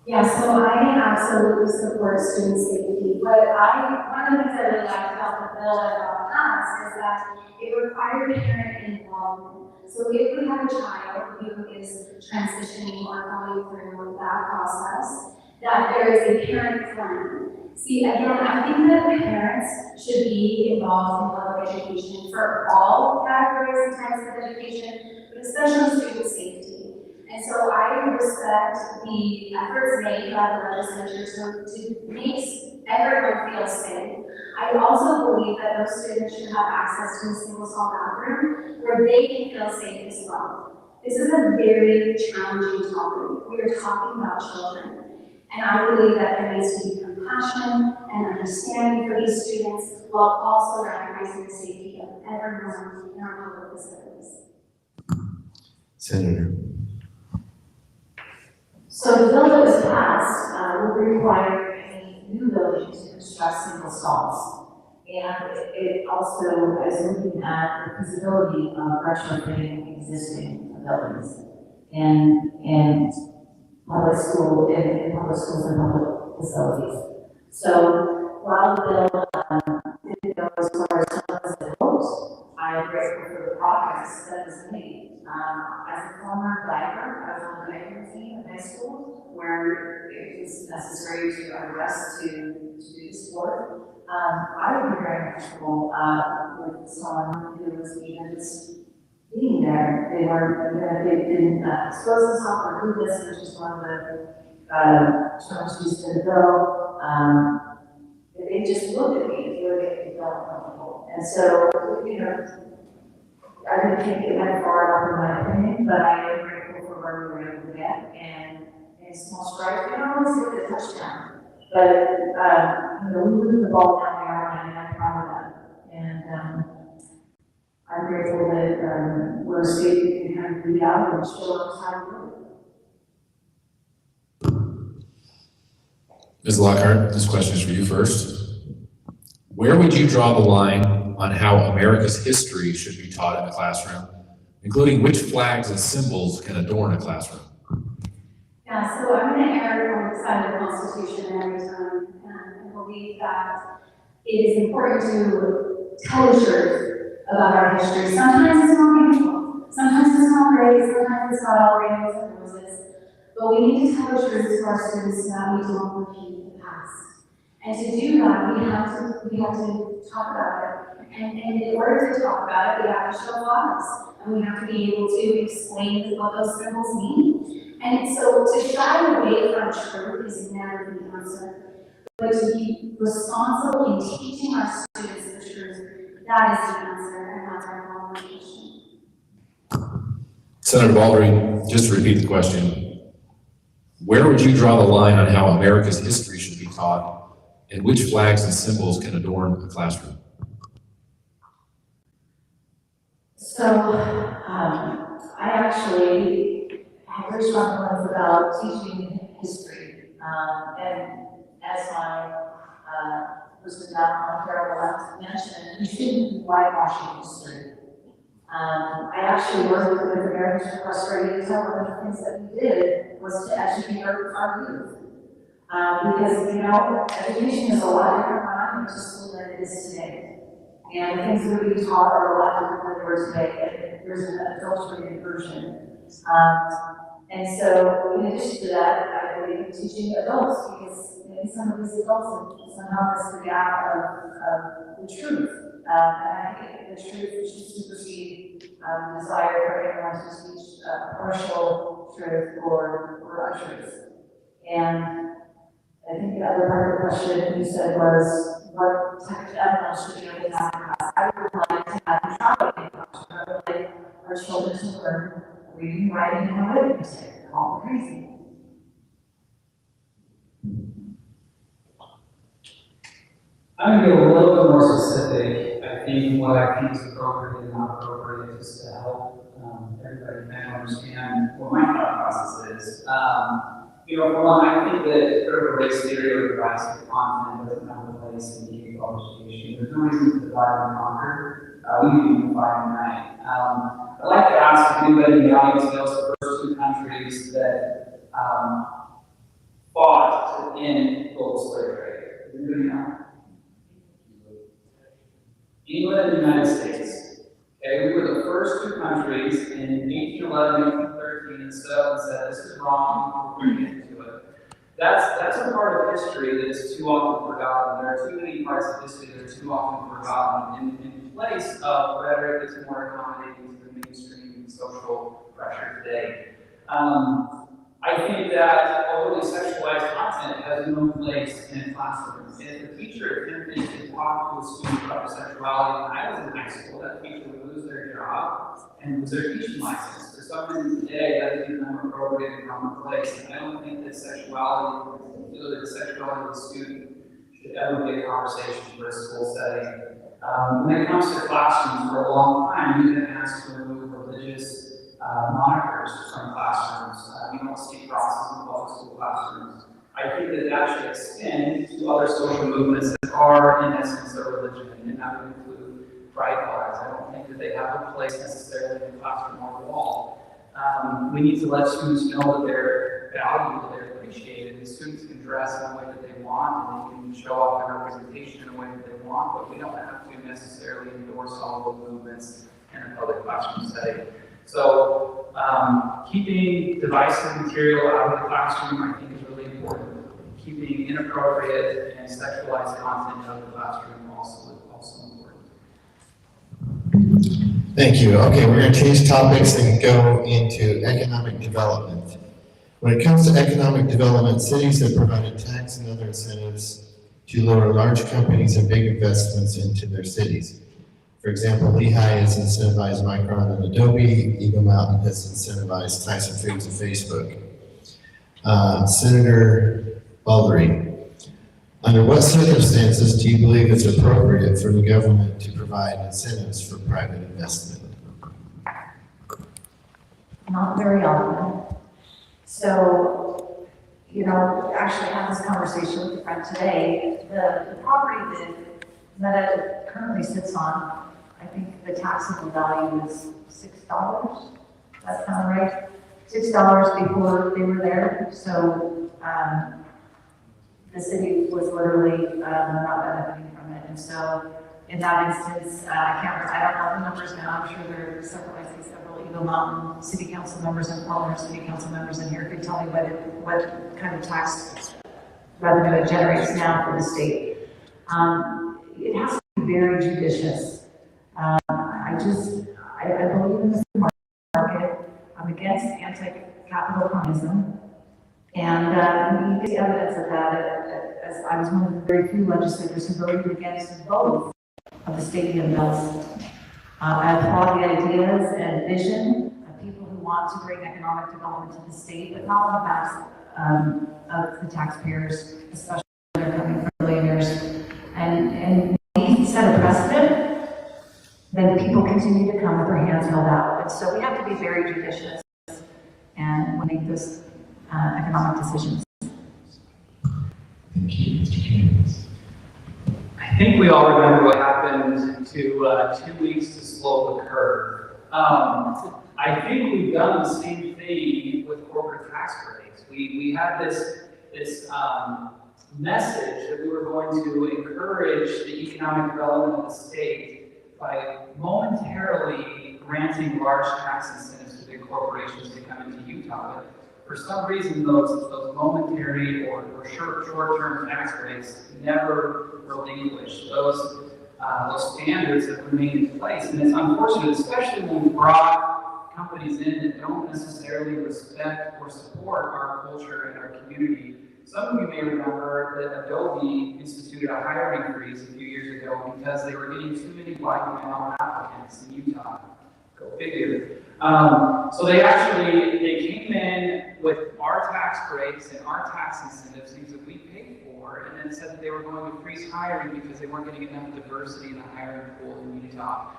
Yeah, so I absolutely support student safety, but one of the things I really liked about the bill that got passed is that it required parent involvement. So if we have a child who is transitioning or going through that process, that there is a parent plan. See, again, I think that parents should be involved in public education for all categories and types of education, but especially student safety. And so I respect the efforts made by the legislature to make everyone feel safe. I also believe that those students should have access to a single stall bathroom where they can feel safe as well. This is a very challenging topic. We are talking about children. And I believe that there needs to be compassion and understanding for these students while also recognizing the safety of everyone in our public facilities. Senator. So the bill that was passed will require any new buildings to construct single stalls. And it also is looking at the feasibility of retrofitting existing buildings and public schools and public facilities. So while the bill didn't go as far as it hoped, I am grateful for the progress that was made. As a former diaper, I was on the diaper team at high school where it was necessary to undress to do sport. I would be very comfortable with someone who was even just being there. They didn't expose themselves or do this, which is one of the terms used in the bill. They just looked at me and they felt comfortable. And so, you know, I didn't think it went far enough in my opinion, but I am grateful for where we were able to get. And in small strides, we don't always get the touchdown. But, you know, we moved the ball down there and I'm proud of that. And I'm grateful that we're a state that can kind of read out and show us how to do it. Ms. Lockhart, this question is for you first. Where would you draw the line on how America's history should be taught in the classroom, including which flags and symbols can adorn a classroom? Yeah, so I'm going to err on the side of the Constitution every time, and I believe that it is important to tell the truth about our history. Sometimes it's not beautiful, sometimes it's not great, sometimes it's not all rainbows and roses, but we need to tell the truth to our students so that we don't repeat the past. And to do that, we have to talk about it. And in order to talk about it, we have to show flags, and we have to be able to explain what those symbols mean. And so to shy away from truth is never the answer. But to be responsible in teaching our students the truth, that is the answer, and that's our obligation. Senator Balderree, just to repeat the question, where would you draw the line on how America's history should be taught, and which flags and symbols can adorn a classroom? So, I actually have very strong feelings about teaching history. And as my person down on Garrett mentioned, you shouldn't be whitewashing history. I actually worked with Americans for Frustrated. One of the things that we did was to educate our youth. Because, you know, education is a lot different when I went to school than it is today. And the things that are being taught are a lot different than they were today. And there's an adulterated version. And so, in addition to that, I believe in teaching adults, because maybe some of these adults have somehow missed the gap of the truth. And I think the truth should supersede desire for everyone to teach partial truth or untruth. And I think the other part of the question you said was, what type of evidence should be able to have in class? I would like to have neutrality in class. I would like our children to learn reading, writing, and arithmetic. All crazy. I'm going to be a little bit more specific. I think what I think is appropriate and not appropriate is to help everybody kind of understand what my thought process is. You know, for one, I think that critical race theory or divisive content doesn't have a place in K-12 education. There's no reason to divide and conquer. We need to be unified and unite. I'd like to ask if anybody in the audience knows the first two countries that fought to end global slave trade. Does anybody know? England and the United States. Okay, we were the first two countries in 1811, 1813, and so said this is wrong, we're going to get into it. That's a part of history that is too often forgotten. There are too many parts of history that are too often forgotten in place of rhetoric that's more accommodating to the mainstream social pressure today. I think that overly sexualized content has no place in classrooms. If a teacher attempted to talk to a student about sexuality when I was in high school, that teacher would lose their job and lose their teaching license. For some reason today, that is become appropriate and commonplace. And I don't think that sexuality, particularly the sexuality of the student, should ever be a conversation for a school setting. When it comes to classrooms, for a long time, we've been asked to remove religious monikers from classrooms. You don't see crosses in public school classrooms. I think that that should extend to other social movements that are, in essence, a religion, and that would include pride flags. I don't think that they have a place necessarily in the classroom or the wall. We need to let students know that they're valued, that they're appreciated. The students can dress in a way that they want, and they can show off their representation in a way that they want, but we don't have to necessarily endorse all of the movements in a public classroom setting. So keeping divisive material out of the classroom, I think, is really important. Keeping inappropriate and sexualized content out of the classroom also important. Thank you. Okay, we're going to change topics and go into economic development. When it comes to economic development, cities have provided tax and other incentives to lure large companies and big investments into their cities. For example, Lehigh has incentivized Micron and Adobe. Eagle Mountain has incentivized Tyson Foods and Facebook. Senator Balderree, under what circumstances do you believe it's appropriate for the government to provide incentives for private investment? Not very often. So, you know, actually had this conversation with a friend today. The property that Meta currently sits on, I think the taxable value is $6. That sound right? $6 before they were there. So the city was literally not benefiting from it. And so in that instance, I don't know the numbers now. I'm sure there are several Eagle Mountain City Council members and former City Council members in here could tell me what kind of tax revenue it generates now for the state. It has to be very judicious. I believe in the free market. I'm against anti-capital communism. And we get evidence of that as I was one of the very few legislators who voted against both of the stadium bills. I applaud the ideas and vision of people who want to bring economic development to the state, but not on the backs of the taxpayers, especially when they're coming from billionaires. And we set a precedent, then people continue to come with their hands held out. And so we have to be very judicious and make those economic decisions. Thank you, Mr. Cammans. I think we all remember what happened to 2 weeks to slow the curve. I think we've done the same thing with corporate tax breaks. We had this message that we were going to encourage the economic development of the state by momentarily granting large tax incentives to big corporations to come into Utah. But for some reason, those momentary or short-term tax breaks never relinquished. Those standards have remained in place, and it's unfortunate, especially when we brought companies in that don't necessarily respect or support our culture and our community. Some of you may remember that Adobe instituted a hiring freeze a few years ago because they were getting too many white male applicants in Utah. Go figure. So they came in with our tax breaks and our tax incentives, things that we paid for, and then said that they were going to freeze hiring because they weren't getting enough diversity in the hiring pool in Utah.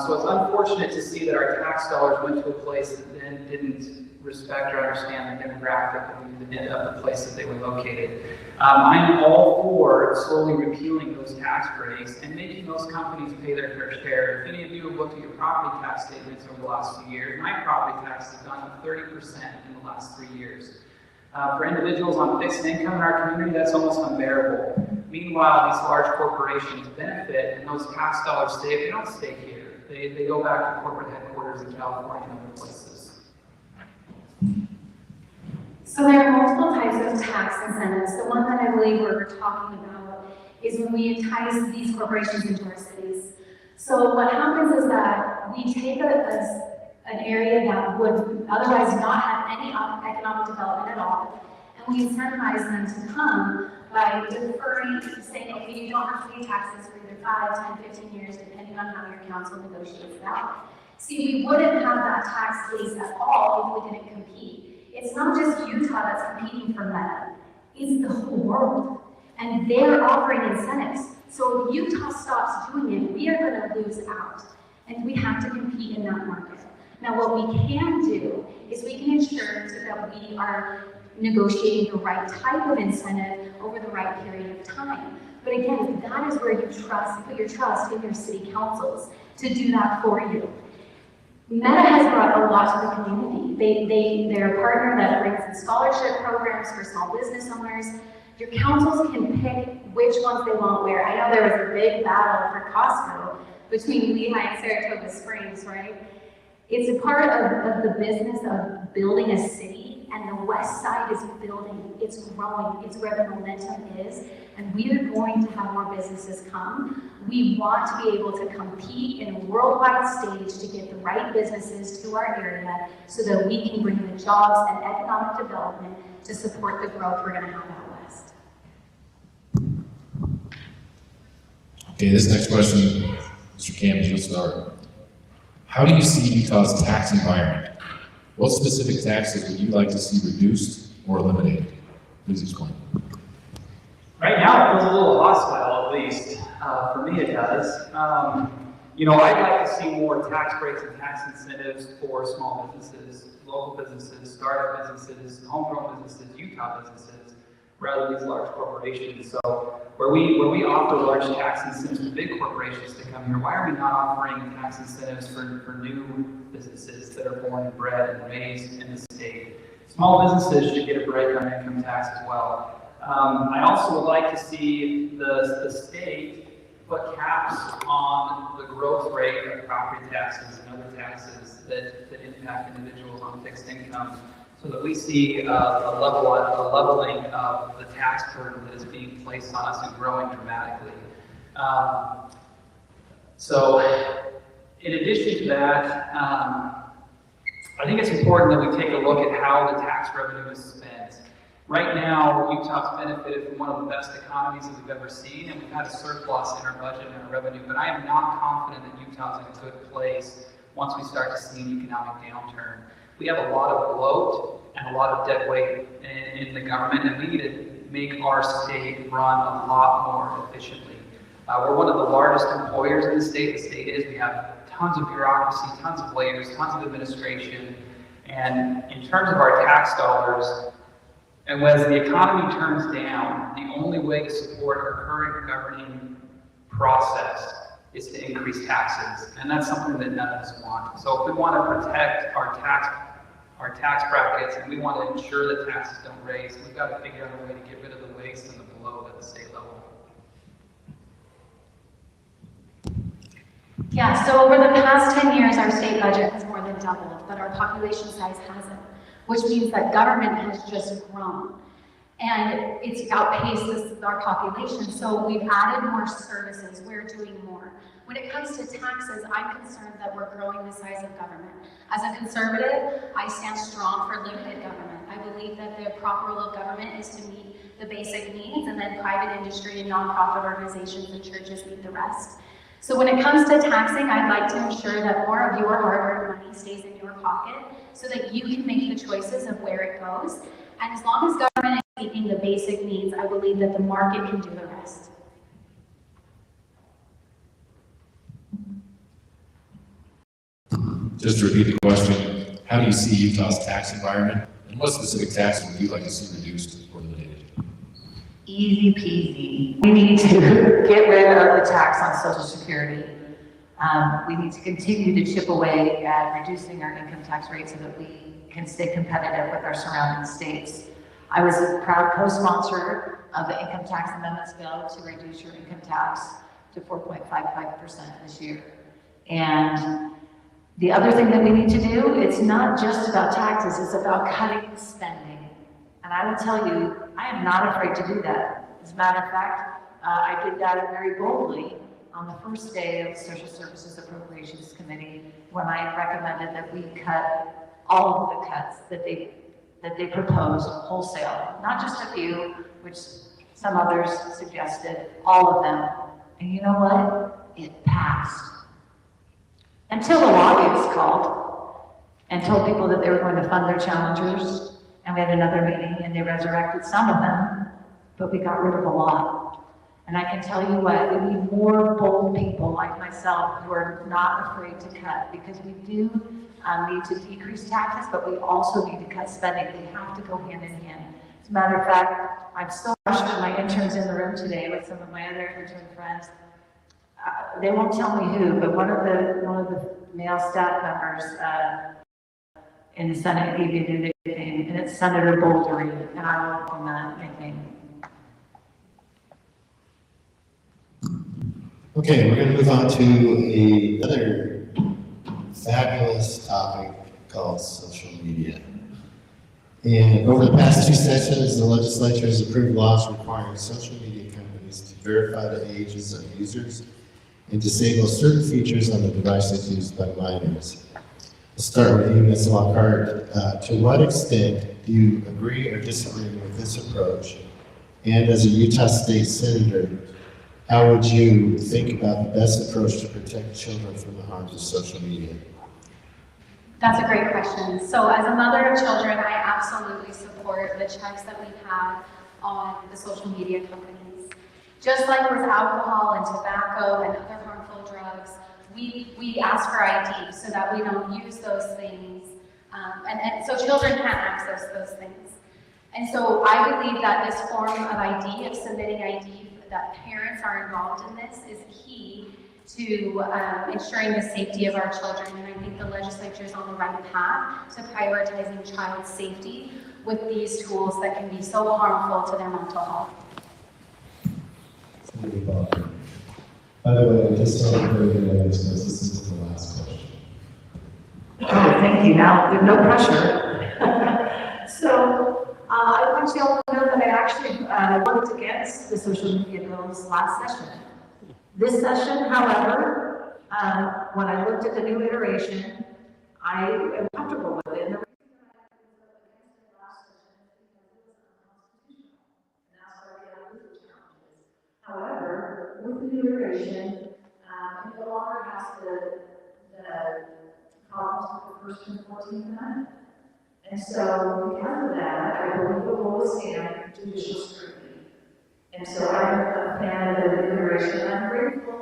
So it's unfortunate to see that our tax dollars went to a place that then didn't respect or understand the demographic of the place that they were located. I'm all for slowly repealing those tax breaks and making those companies pay their fair share. If any of you have looked at your property tax statements over the last few years, my property tax has gone up 30% in the last 3 years. For individuals on fixed income in our community, that's almost unbearable. Meanwhile, these large corporations benefit, and those tax dollars they don't stay here. They go back to corporate headquarters in California and other places. So there are multiple types of tax incentives. The one that I believe we're talking about is when we entice these corporations into our cities. So what happens is that we take an area that would otherwise not have any economic development at all, and we incentivize them to come by deferring, saying, okay, you don't have to pay taxes for either 5, 10, 15 years, depending on how your council negotiates it out. See, we wouldn't have that tax base at all if we didn't compete. It's not just Utah that's competing for Meta, it's the whole world. And they're offering incentives. So if Utah stops doing it, we are going to lose out. And we have to compete in that market. Now, what we can do is we can ensure that we are negotiating the right type of incentive over the right period of time. But again, that is where you put your trust in your city councils to do that for you. Meta has brought a lot to the community. They're a partner that brings in scholarship programs for small business owners. Your councils can pick which ones they want where. I know there was a big battle for Costco between Lehigh and Saratoga Springs, right? It's a part of the business of building a city, and the west side is building, it's growing, it's where the momentum is, and we are going to have more businesses come. We want to be able to compete in a worldwide stage to get the right businesses to our area so that we can bring the jobs and economic development to support the growth we're going to have out west. Okay, this next question, Mr. Cammans, you'll start. How do you see Utah's tax environment? What specific taxes would you like to see reduced or eliminated? Please explain. Right now, it feels a little hostile, at least. For me, it does. I'd like to see more tax breaks and tax incentives for small businesses, local businesses, startup businesses, homegrown businesses, Utah businesses, rather than these large corporations. So where we offer large tax incentives to big corporations to come here, why are we not offering tax incentives for new businesses that are born and bred and raised in the state? Small businesses should get a break on income tax as well. I also would like to see the state put caps on the growth rate of property taxes and other taxes that impact individuals on fixed income, so that we see a leveling of the tax burden that is being placed on us and growing dramatically. So in addition to that, I think it's important that we take a look at how the tax revenue is spent. Right now, Utah's benefited from one of the best economies that we've ever seen, and we've had a surplus in our budget and our revenue, but I am not confident that Utah's in a good place once we start to see an economic downturn. We have a lot of bloat and a lot of dead weight in the government, and we need to make our state run a lot more efficiently. We're one of the largest employers in the state. The state is. We have tons of bureaucracy, tons of layers, tons of administration. And in terms of our tax dollars, and as the economy turns down, the only way to support our current governing process is to increase taxes. And that's something that none of us want. So if we want to protect our tax brackets and we want to ensure that taxes don't raise, we've got to figure out a way to get rid of the waste and the bloat at the state level. Yeah, so over the past 10 years, our state budget has more than doubled, but our population size hasn't, which means that government has just grown. And it's outpaced our population, so we've added more services, we're doing more. When it comes to taxes, I'm concerned that we're growing the size of government. As a conservative, I stand strong for limited government. I believe that the proper role of government is to meet the basic needs, and then private industry and nonprofit organizations and churches meet the rest. So when it comes to taxing, I'd like to ensure that more of your hard-earned money stays in your pocket so that you can make the choices of where it goes. And as long as government is meeting the basic needs, I believe that the market can do the rest. Just to repeat the question, how do you see Utah's tax environment? And what specific taxes would you like to see reduced or eliminated? Easy peasy. We need to get rid of the tax on Social Security. We need to continue to chip away at reducing our income tax rate so that we can stay competitive with our surrounding states. I was a proud co-sponsor of the income tax amendments bill to reduce your income tax to 4.55% this year. And the other thing that we need to do, it's not just about taxes, it's about cutting spending. And I will tell you, I am not afraid to do that. As a matter of fact, I did that very boldly on the first day of the Social Services Appropriations Committee when I recommended that we cut all of the cuts that they proposed wholesale, not just a few, which some others suggested, all of them. And you know what? It passed. Until the lobbyists called and told people that they were going to fund their challengers, and we had another meeting and they resurrected some of them, but we got rid of a lot. And I can tell you what, we need more bold people like myself who are not afraid to cut, because we do need to decrease taxes, but we also need to cut spending. They have to go hand in hand. As a matter of fact, I'm still rushing with my interns in the room today with some of my other intern friends. They won't tell me who, but one of the male staff members in the Senate gave me a new nickname, and it's Senator Balderree, and I welcome that nickname. Okay, we're going to move on to another fabulous topic called social media. And over the past 2 sessions, the legislature has approved laws requiring social media companies to verify the ages of users and disable certain features on the devices used by minors. We'll start with you, Ms. Lockhart. To what extent do you agree or disagree with this approach? And as a Utah State Senator, how would you think about the best approach to protect children from the harms of social media? That's a great question. So as a mother of children, I absolutely support the checks that we have on the social media companies. Just like with alcohol and tobacco and other harmful drugs, we ask for ID so that we don't use those things, and so children can't access those things. And so I believe that this form of ID, of submitting ID, that parents are involved in this, is key to ensuring the safety of our children. And I think the legislature is on the right path to prioritizing child safety with these tools that can be so harmful to their mental health. By the way, just so everybody knows, this is the last question. Oh, thank you. Now, there's no pressure. So, I want you all to know that I actually worked against the social media bills last session. This session, however, when I looked at the new iteration, I am comfortable with it. And the reason that I voted against it last session is because it was unconstitutional. And that's why we have legal challenges. However, with the new iteration, it no longer has the problems with the first and 14th Amendment. And so because of that, I believe it will stand judicial scrutiny. And so I'm a fan of the iteration. I'm grateful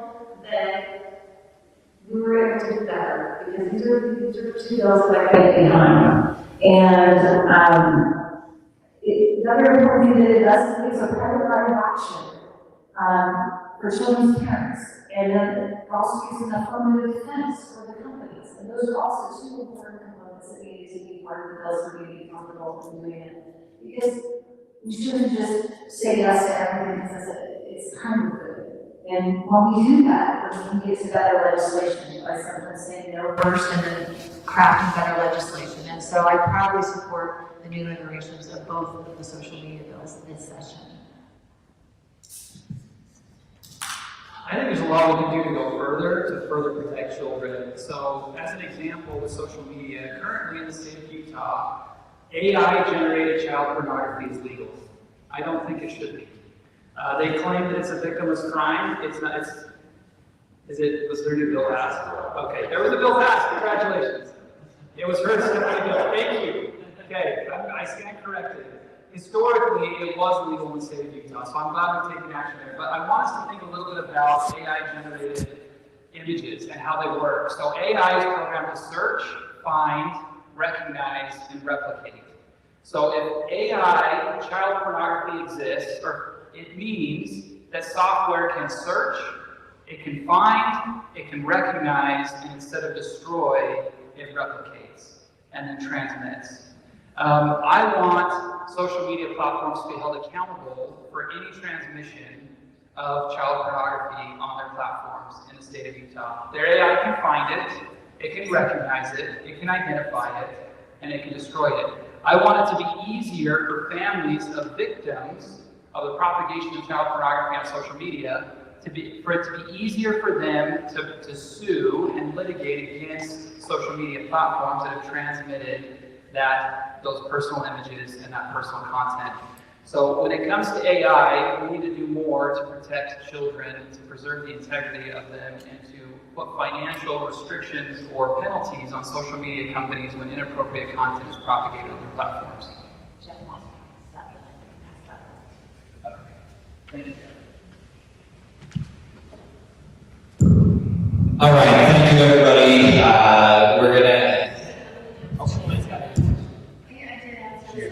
that we were able to do better because these are two bills that I get behind. And the other important thing that it does is a private right of action for children's parents. And then it also gives an affirmative defense for the companies. And those are also two important components that need to be part of the bills for you to be comfortable in doing it. Because we shouldn't just say yes to everything because it's kind of good. And when we do that, we can get to better legislation by sometimes saying no first and then crafting better legislation. And so I proudly support the new iterations of both of the social media bills this session. I think there's a lot we can do to go further to further protect children. So, as an example with social media, currently in the state of Utah, AI-generated child pornography is legal. I don't think it should be. They claim that it's a victimless crime. It's not. Was there a new bill passed? Okay, there was a bill passed. Congratulations. It was heard Stephanie bill. Thank you. Okay, I stand corrected. Historically, it was legal in the state of Utah, so I'm glad we're taking action there. But I want us to think a little bit about AI-generated images and how they work. So AI is programmed to search, find, recognize, and replicate. So if AI, child pornography exists, or it means that software can search, it can find, it can recognize, and instead of destroy, it replicates and then transmits. I want social media platforms to be held accountable for any transmission of child pornography on their platforms in the state of Utah. Their AI can find it can recognize it can identify it, and it can destroy it. I want it to be easier for families of victims of the propagation of child pornography on social media for it to be easier for them to sue and litigate against social media platforms that have transmitted those personal images and that personal content. So when it comes to AI, we need to do more to protect children, to preserve the integrity of them, and to put financial restrictions or penalties on social media companies when inappropriate content is propagated on their platforms. Thank you. All right, thank you, everybody. We're gonna.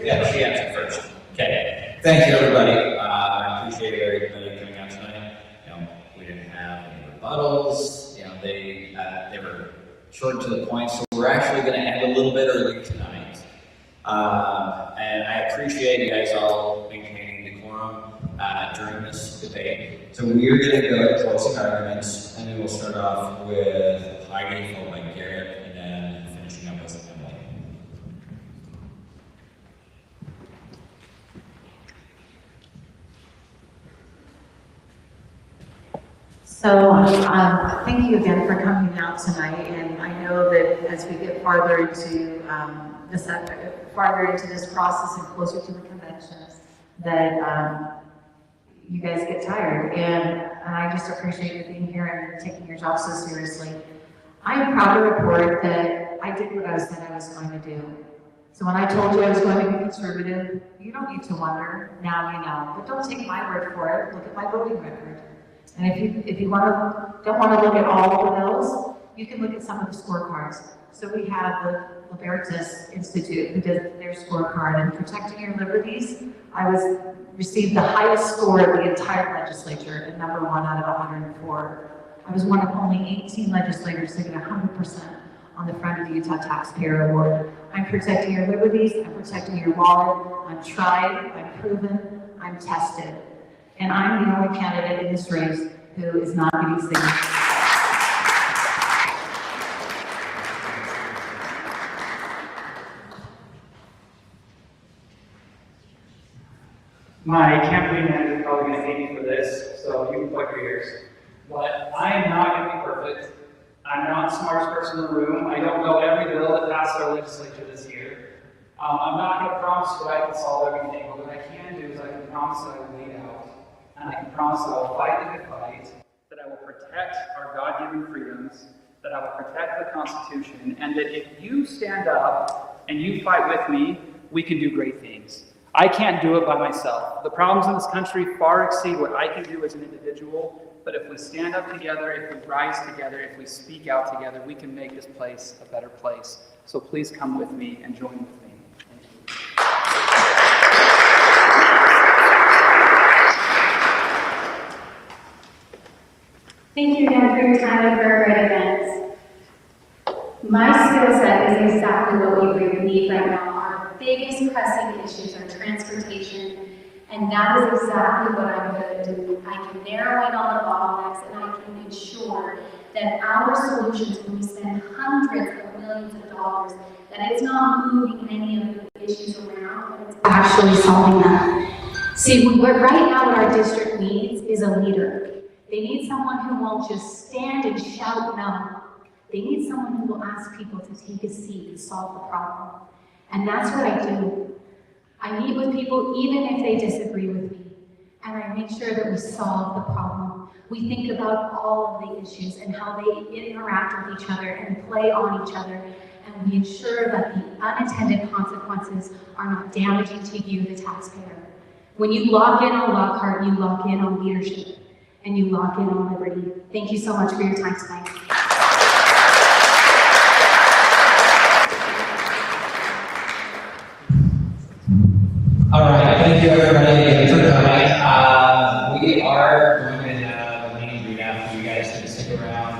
Yeah, she answered first. Okay. Thank you, everybody. I appreciate everybody coming out tonight. We didn't have any rebuttals. They were short to the point, so we're actually going to end a little bit early tonight. And I appreciate you guys all maintaining decorum during this debate. So we're going to go to closing arguments, and then we'll start off with Heidi, followed by Garrett, and then finishing up with Emily. So thank you again for coming out tonight, and I know that as we get farther into this process and closer to the conventions, that you guys get tired, and I just appreciate you being here and taking your job so seriously. I am proud to report that I did what I said I was going to do. So when I told you I was going to be conservative, you don't need to wonder, now you know. But don't take my word for it, look at my voting record. And if you don't want to look at all of those, you can look at some of the scorecards. So we have the Libertas Institute who did their scorecard, and protecting your liberties, I received the highest score of the entire legislature at #1 out of 104. I was one of only 18 legislators to get 100% on the Friend of the Utah Taxpayer Award. I'm protecting your liberties, I'm protecting your wallet, I'm tried, I'm proven, I'm tested. And I'm the only candidate in this race who is not getting signatures. My campaign manager is probably going to hate me for this, so you can plug your ears. But I am not going to be perfect. I'm not the smartest person in the room. I don't know every bill that passed our legislature this year. I'm not going to promise that I can solve everything, but what I can do is I can promise that I will lead out. And I can promise that I will fight the good fight, that I will protect our God-given freedoms, that I will protect the Constitution, and that if you stand up and you fight with me, we can do great things. I can't do it by myself. The problems in this country far exceed what I can do as an individual, but if we stand up together, if we rise together, if we speak out together, we can make this place a better place. So please come with me and join with me. Thank you again for your time and for a great event. My skill set is exactly what we really need right now. Our biggest pressing issues are transportation, and that is exactly what I'm going to do. I can narrow in on the bottlenecks, and I can ensure that our solutions, when we spend hundreds of millions of dollars, that it's not moving any of the issues around, but it's actually solving them. See, right now what our district needs is a leader. They need someone who won't just stand and shout no. They need someone who will ask people to take a seat and solve the problem. And that's what I do. I meet with people even if they disagree with me, and I make sure that we solve the problem. We think about all of the issues and how they interact with each other and play on each other, and we ensure that the unintended consequences are not damaging to you, the taxpayer. When you lock in on Lockhart, you lock in on leadership, and you lock in on liberty. Thank you so much for your time tonight. All right, thank you everybody again for coming. We are going to have a meeting read after. You guys can stick around,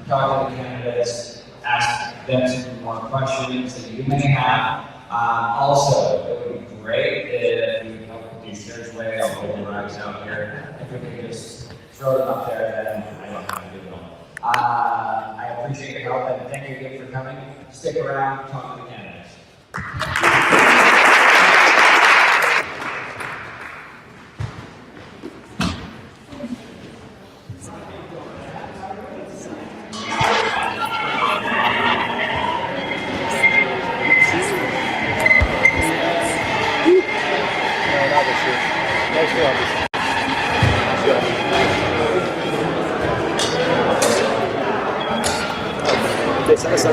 talk to the candidates, ask them some more questions that you may have. Also, it would be great if you could help with your search way. I'll hold the rides out here. If we could just throw them up there, then I don't have to do them. I appreciate your help and thank you again for coming. Stick around, talk to the candidates. The taxes,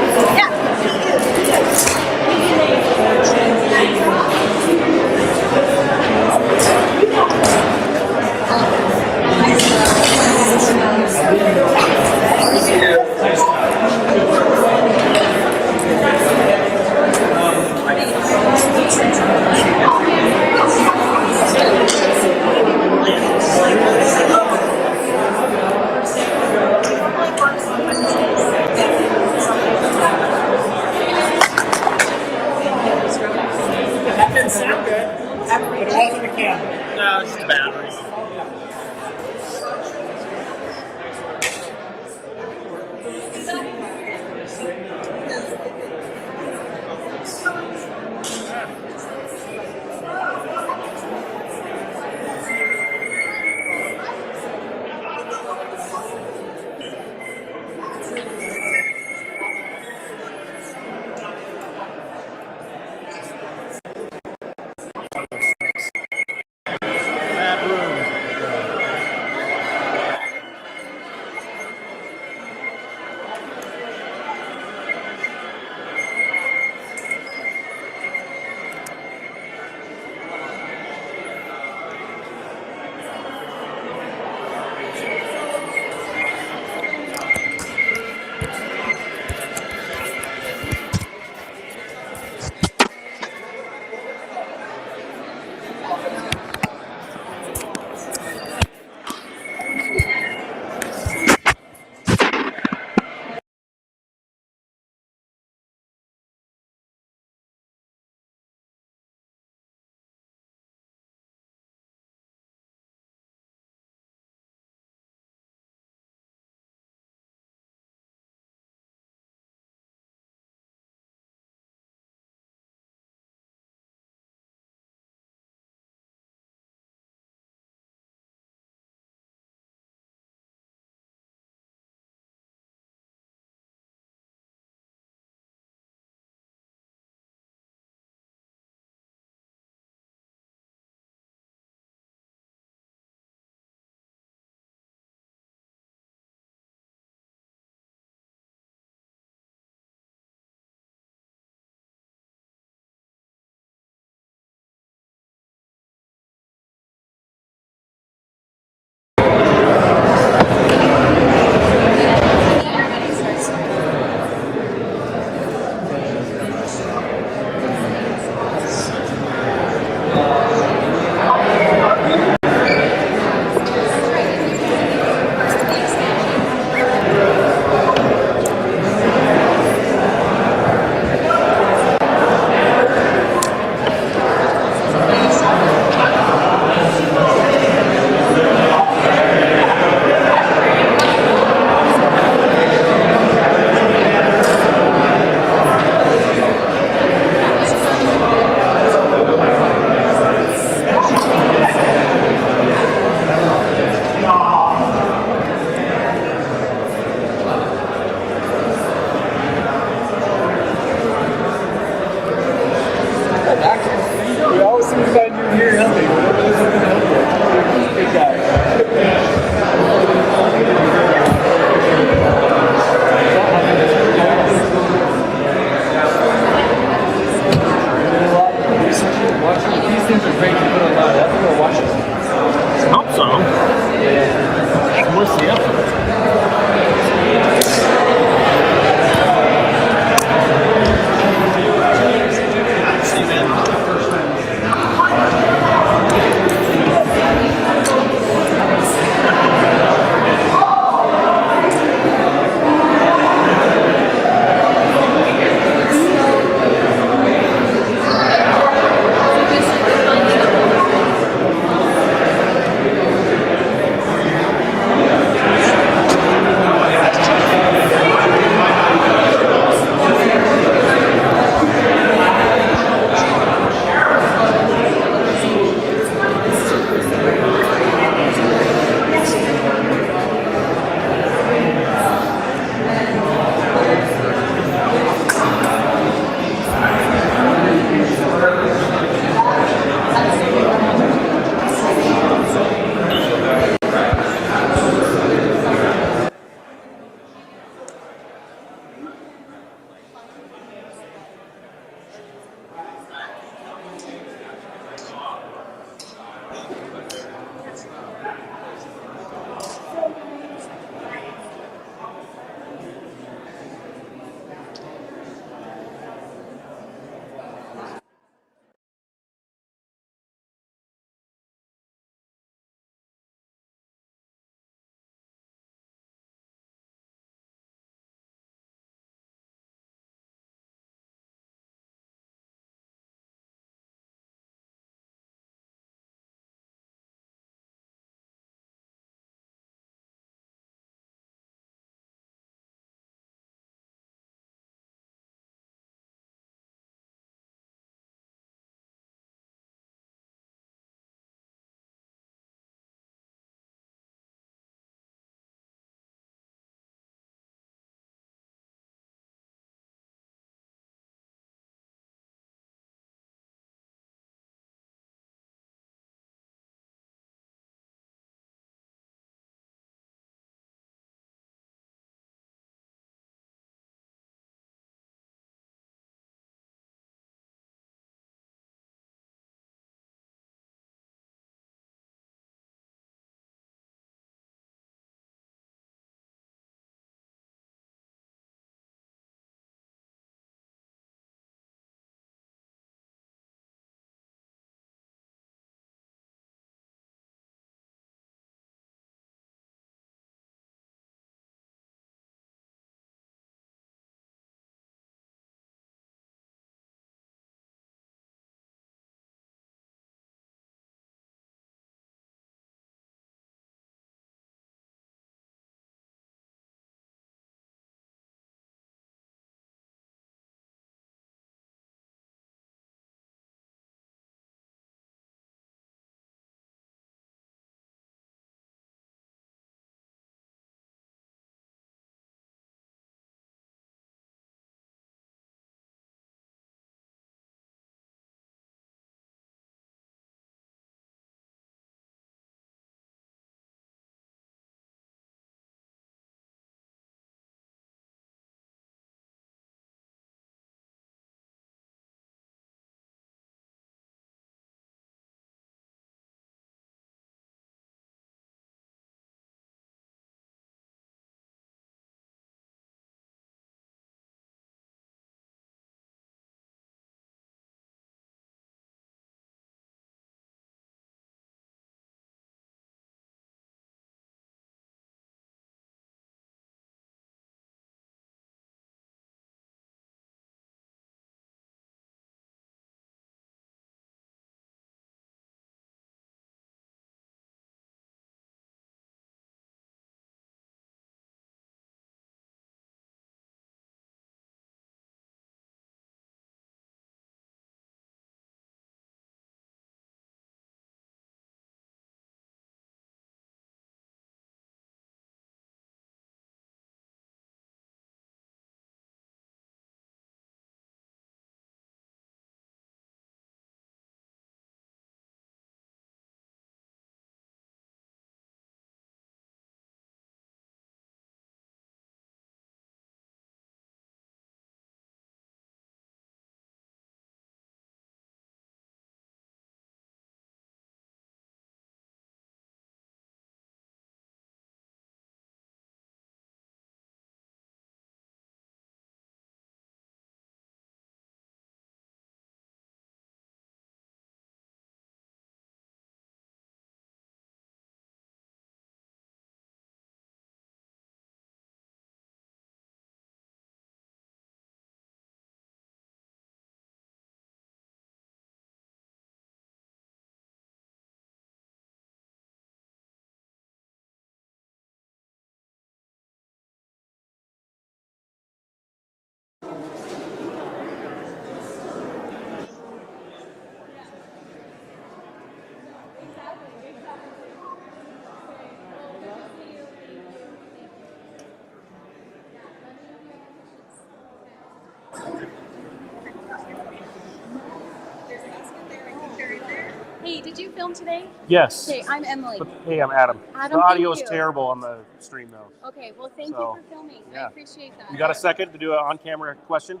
Hey, did you film today? Yes. Okay, I'm Emily. Hey, I'm Adam. Adam, The audio thank is you. terrible on the stream, though. Okay, well, thank So, you for filming. yeah. I appreciate that. You got a second to do an on-camera question?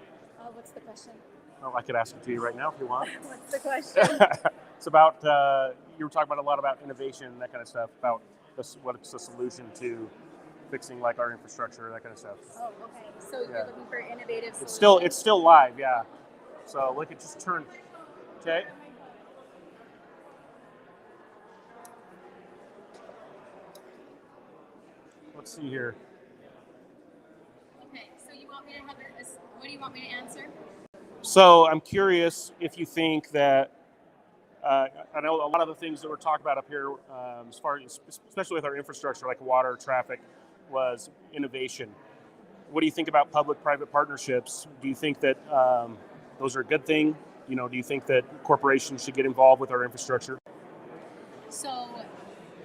What's the question? Oh, I could ask it to you right now if you want. What's the question? It's about, you were talking about a lot about innovation and that kind of stuff, about what's the solution to fixing like our infrastructure, that kind of stuff. Oh, okay. So you're looking for innovative solutions? It's still live, yeah. So look, it just turned, okay? Let's see here. Okay, so you want me to have what do you want me to answer? So I'm curious if you think that, I know a lot of the things that we're talking about up here, as far as, especially with our infrastructure, like water, traffic, was innovation. What do you think about public-private partnerships? Do you think that those are a good thing? You know, do you think that corporations should get involved with our infrastructure? So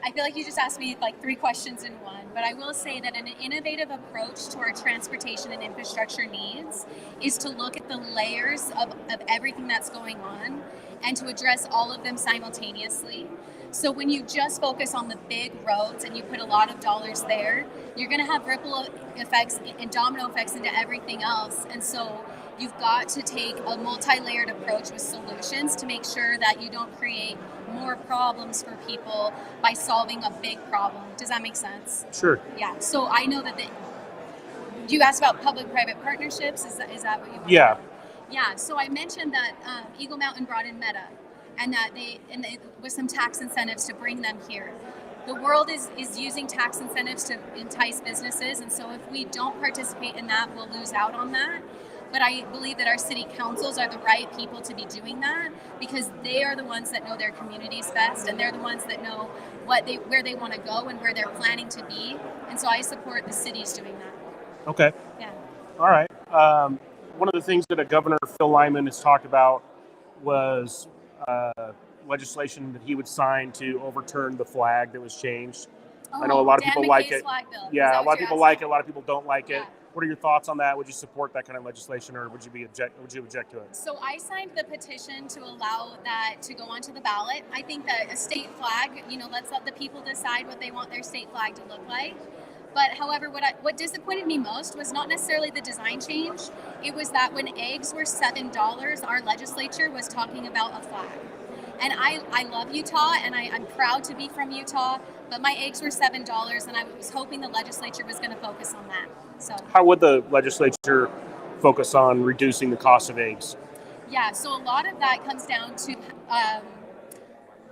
I feel like you just asked me like 3 questions in one, but I will say that an innovative approach to our transportation and infrastructure needs is to look at the layers of everything that's going on and to address all of them simultaneously. So when you just focus on the big roads and you put a lot of dollars there, you're going to have ripple effects and domino effects into everything else. And so you've got to take a multi-layered approach with solutions to make sure that you don't create more problems for people by solving a big problem. Does that make sense? Sure. Yeah. So I know that you asked about public-private partnerships. Is that what you want? Yeah. Yeah. So I mentioned that Eagle Mountain brought in Meta, and that they with some tax incentives to bring them here. The world is using tax incentives to entice businesses, and so if we don't participate in that, we'll lose out on that. But I believe that our city councils are the right people to be doing that because they are the ones that know their communities best, and they're the ones that know where they want to go and where they're planning to be. And so I support the cities doing that. Okay. Yeah. All right. One of the things that Governor Phil Lyman has talked about was legislation that he would sign to overturn the flag that was changed. Oh, I know a lot of Dan people like McKay's it. flag bill. Yeah, a lot of people like it. A lot of people don't like it. Yeah. What are your thoughts on that? Would you support that kind of legislation, or would you object to it? So I signed the petition to allow that to go onto the ballot. I think that a state flag, let's let the people decide what they want their state flag to look like. But however, what disappointed me most was not necessarily the design change. It was that when eggs were $7, our legislature was talking about a flag. And I love Utah, and I'm proud to be from Utah, but my eggs were $7, and I was hoping the legislature was going to focus on that. So how would the legislature focus on reducing the cost of eggs? Yeah, so a lot of that comes down to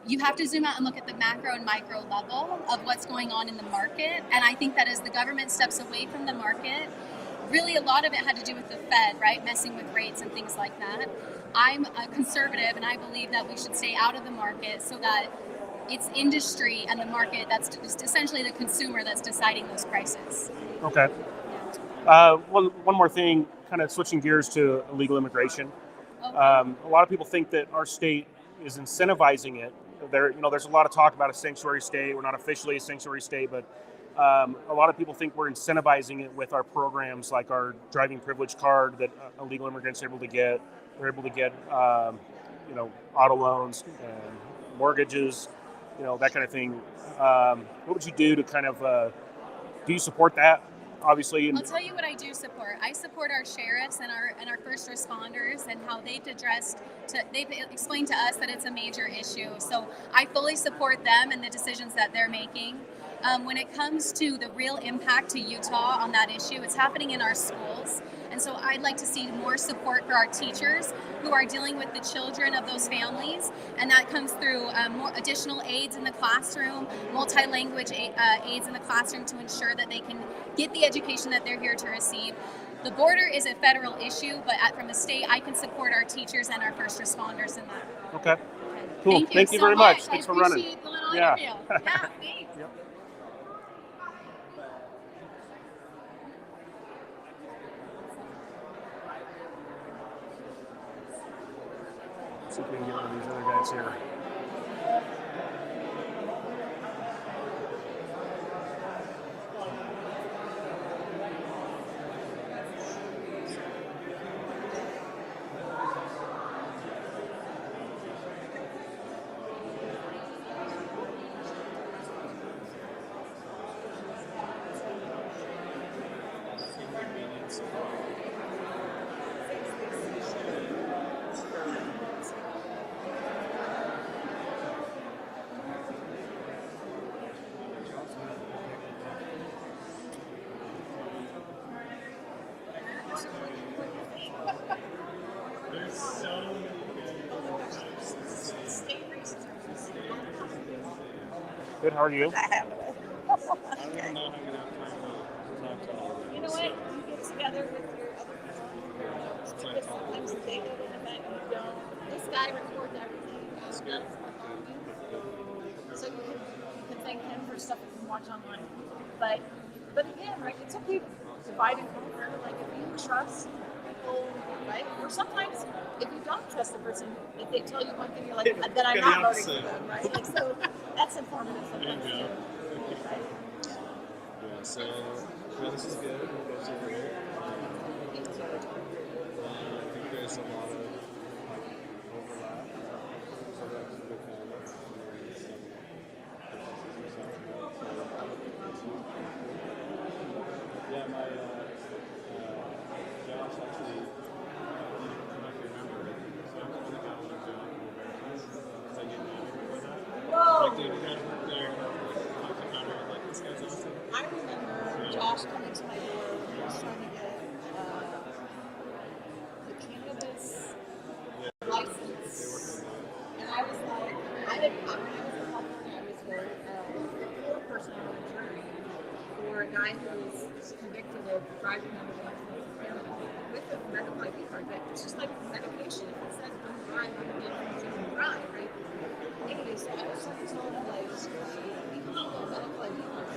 you have to zoom out and look at the macro and micro level of what's going on in the market. And I think that as the government steps away from the market, really a lot of it had to do with the Fed, right? Messing with rates and things like that. I'm a conservative, and I believe that we should stay out of the market so that it's industry and the market that's essentially the consumer that's deciding those prices. Okay. One more thing, kind of switching gears to illegal immigration. Okay. A lot of people think that our state is incentivizing it. There's a lot of talk about a sanctuary state. We're not officially a sanctuary state, but a lot of people think we're incentivizing it with our programs like our driving privilege card that illegal immigrants are able to get. They're able to get, auto loans and mortgages, that kind of thing. What would you do to kind of, do you support that? Obviously, I'll tell you what I do support. I support our sheriffs and our first responders and how they've explained to us that it's a major issue. So I fully support them and the decisions that they're making. When it comes to the real impact to Utah on that issue, it's happening in our schools. And so I'd like to see more support for our teachers who are dealing with the children of those families. And that comes through more additional aids in the classroom, multi-language aids in the classroom to ensure that they can get the education that they're here to receive. The border is a federal issue, but from the state, I can support our teachers and our first responders in that. Okay. Cool. Thank you so very much. Thanks for running. I appreciate the little Yeah. interview. Yeah, thanks. Yep. See if we can get one of these other guys here. Good. How are you? You know what? You get together with your other friends, because sometimes they go to an event and you don't. This guy records everything. So you can thank him for stuff you can watch online. But again, right, it's okay to divide and conquer. Like if you trust people, right? Or sometimes if you don't trust the person, if they tell you one thing, you're like, then I'm not voting for them, right? Like so that's informative sometimes too. Right? Yeah, so this is good. You guys are great. I think there's a lot of overlap. So that's good candidates. Yeah, my Josh actually, if you remember, so I'm the one that got on the job in Americans. So I get mad before that. Like, dude, you guys work there. Talk to Connor. Like, this guy's awesome. I remember Josh coming to my door when he was trying to get the cannabis license. And I was like, I was in California, I was the person on the jury for a guy who was convicted of driving under the influence with a medical ID card. But it's just like medication. If it says don't drive under the influence, you can drive, right? Anyway, so I was trying to tell him, like, we can all go medical ID cards.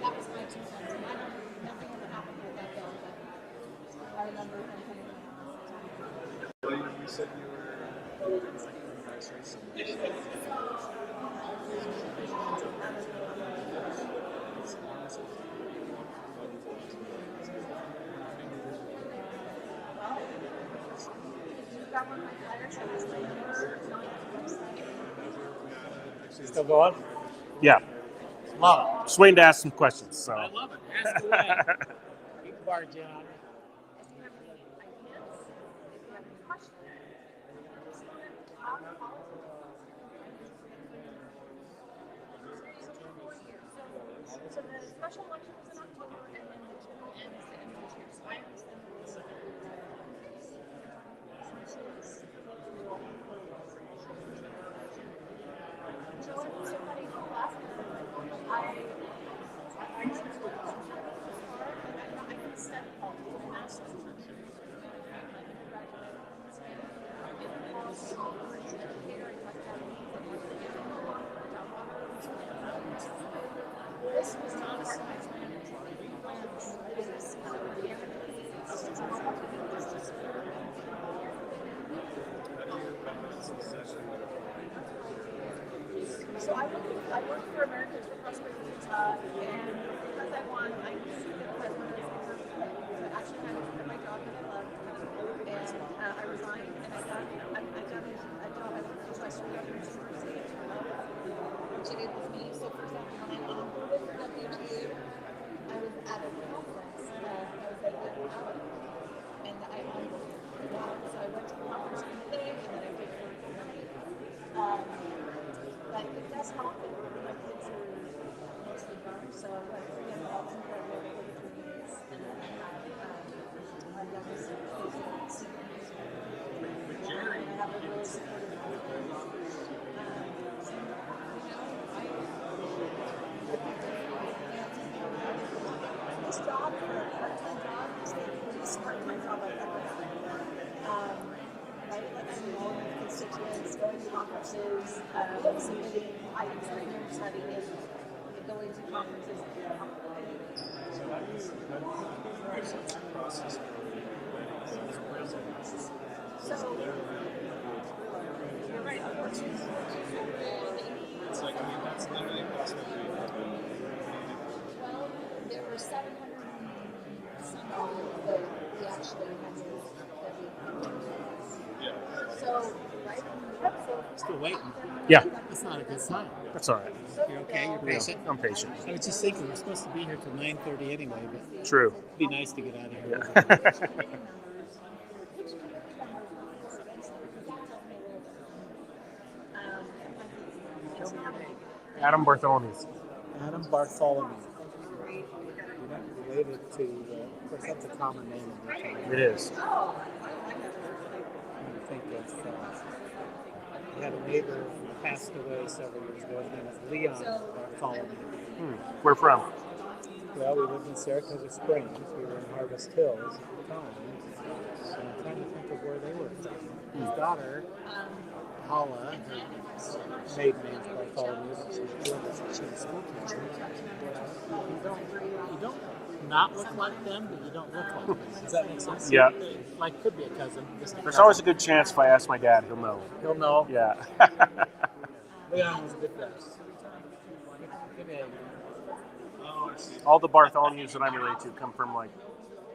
That was my 2 cents. And I don't know nothing ever happened with that bill, but I remember him coming in. You said you were vice president. Still going? Yeah. Love Just waiting to ask some questions. So. it. I love it. Ask away. You can barge in on it. So the special election was in October, and then the general ends the end of the year. So I understand. Somebody last I went to the car and I can study all the master's. This was not a science So I worked for Americans for Prosperity, and because I won, I used the president to actually had to quit my job that I loved, and I resigned, and I got a job at Western Government University, which it is with me. So for example, when I onboarded for WGU, I was at a conference, I was at Alabama, and I onboarded for that. So I went to the conference for the day, and then I paid for it for night. But it does happen. My kids are mostly grown, so like again, all of them are over 33 years, and then my youngest is seniors. And I have a really supportive family. This job for a part-time job is the least part-time job I've ever had. Right, like I'm involved with constituents, going to conferences, submitting items for inner study, and going to conferences. So how do you process So you're right, unfortunately. it's like, I mean, that's literally possible. Well, there were 700 and some that we actually had to. So, Still waiting. Yeah, That's not a good sign. that's all right. You're okay. You're Yeah, patient. I'm patient. I was just thinking we're supposed to be here till 9:30 anyway, but True. it'd be nice to get out of here. Yeah. Adam Bartholomew. Adam Bartholomew. You're not related to, of course, that's a common name in your town. It is. I think of, we had a neighbor who passed away several years ago. His name was Leon Bartholomew. Where from? Well, we lived in Saratoga Springs. We were in Harvest Hills at the time. So I'm trying to think of where they were from. His daughter, Paula, her maiden name's Bartholomew, but she's a school teacher. You don't not look like them, but you don't look like them. Does that make sense? Yeah. Like, could be a cousin. There's always a good chance if I ask my dad, he'll know. He'll know. Yeah. Leon was a good guy. Good egg. All the Bartholomews that I'm related to come from like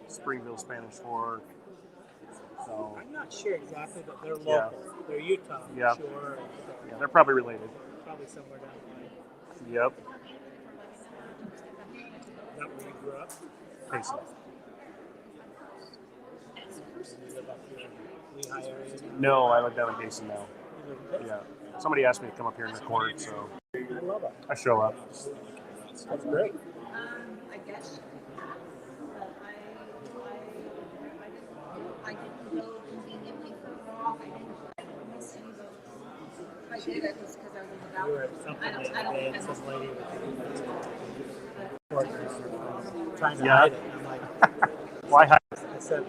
Springville, Spanish Fork. So I'm not sure exactly, but they're local. Yeah. They're Utah, I'm Yeah. sure. yeah, they're probably related. Probably somewhere down the line. Yep. Is that where you grew up? Payson. You live up here in Lehigh area? No, I live down in Payson now. You live in Payson? Yeah. Somebody asked me to come up here and record, so I love it. I show up. That's great. I guess I didn't go conveniently for a walk. I didn't miss any of those. If I did, it was because I was about. You were at something the other day and some lady was trying to Yeah. hide it. And I'm like, Why hide? I said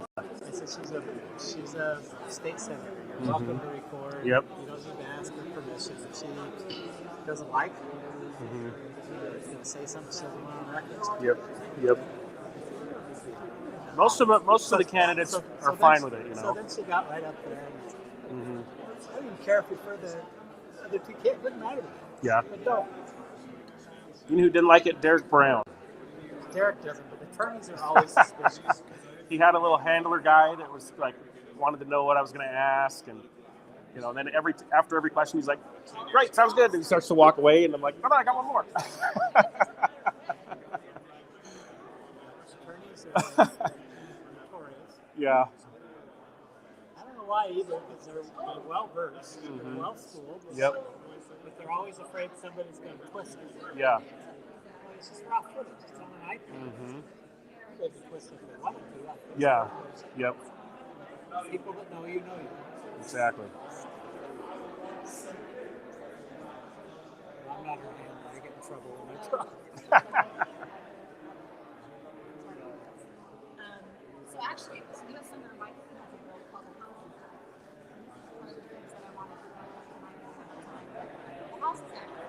she's a state senator. You're welcome to record. Yep. You don't need to ask her permission. If she doesn't like it, she's going to say something she doesn't want on record. Yep. Yep. Most of the candidates are fine with it, you So know. then she got right up there. And hmm I didn't care if you referred the other two kids. It didn't matter to me. Yeah. But don't. You know who didn't like it? Derek Brown. Derek doesn't, but attorneys are always suspicious. He had a little handler guy that was like wanted to know what I was going to ask, and you know, then after every question, he's like, "Great, sounds good." And he starts to walk away, and I'm like, "No, I got one more." Attorneys are notorious. Yeah. I don't know why either, because they're well versed, they're well schooled. Yep. But they're always afraid somebody's going to twist it. Yeah. It's just raw footage. It's on an iPad. hmm They can twist it if they wanted to. Yeah. Yep. People that know you know you. Exactly. I'm not her handler. I get in trouble when I talk. So actually, you know, Senator Mike has a bill called the House Act. One of the things that I wanted to bring up tonight is the House Act that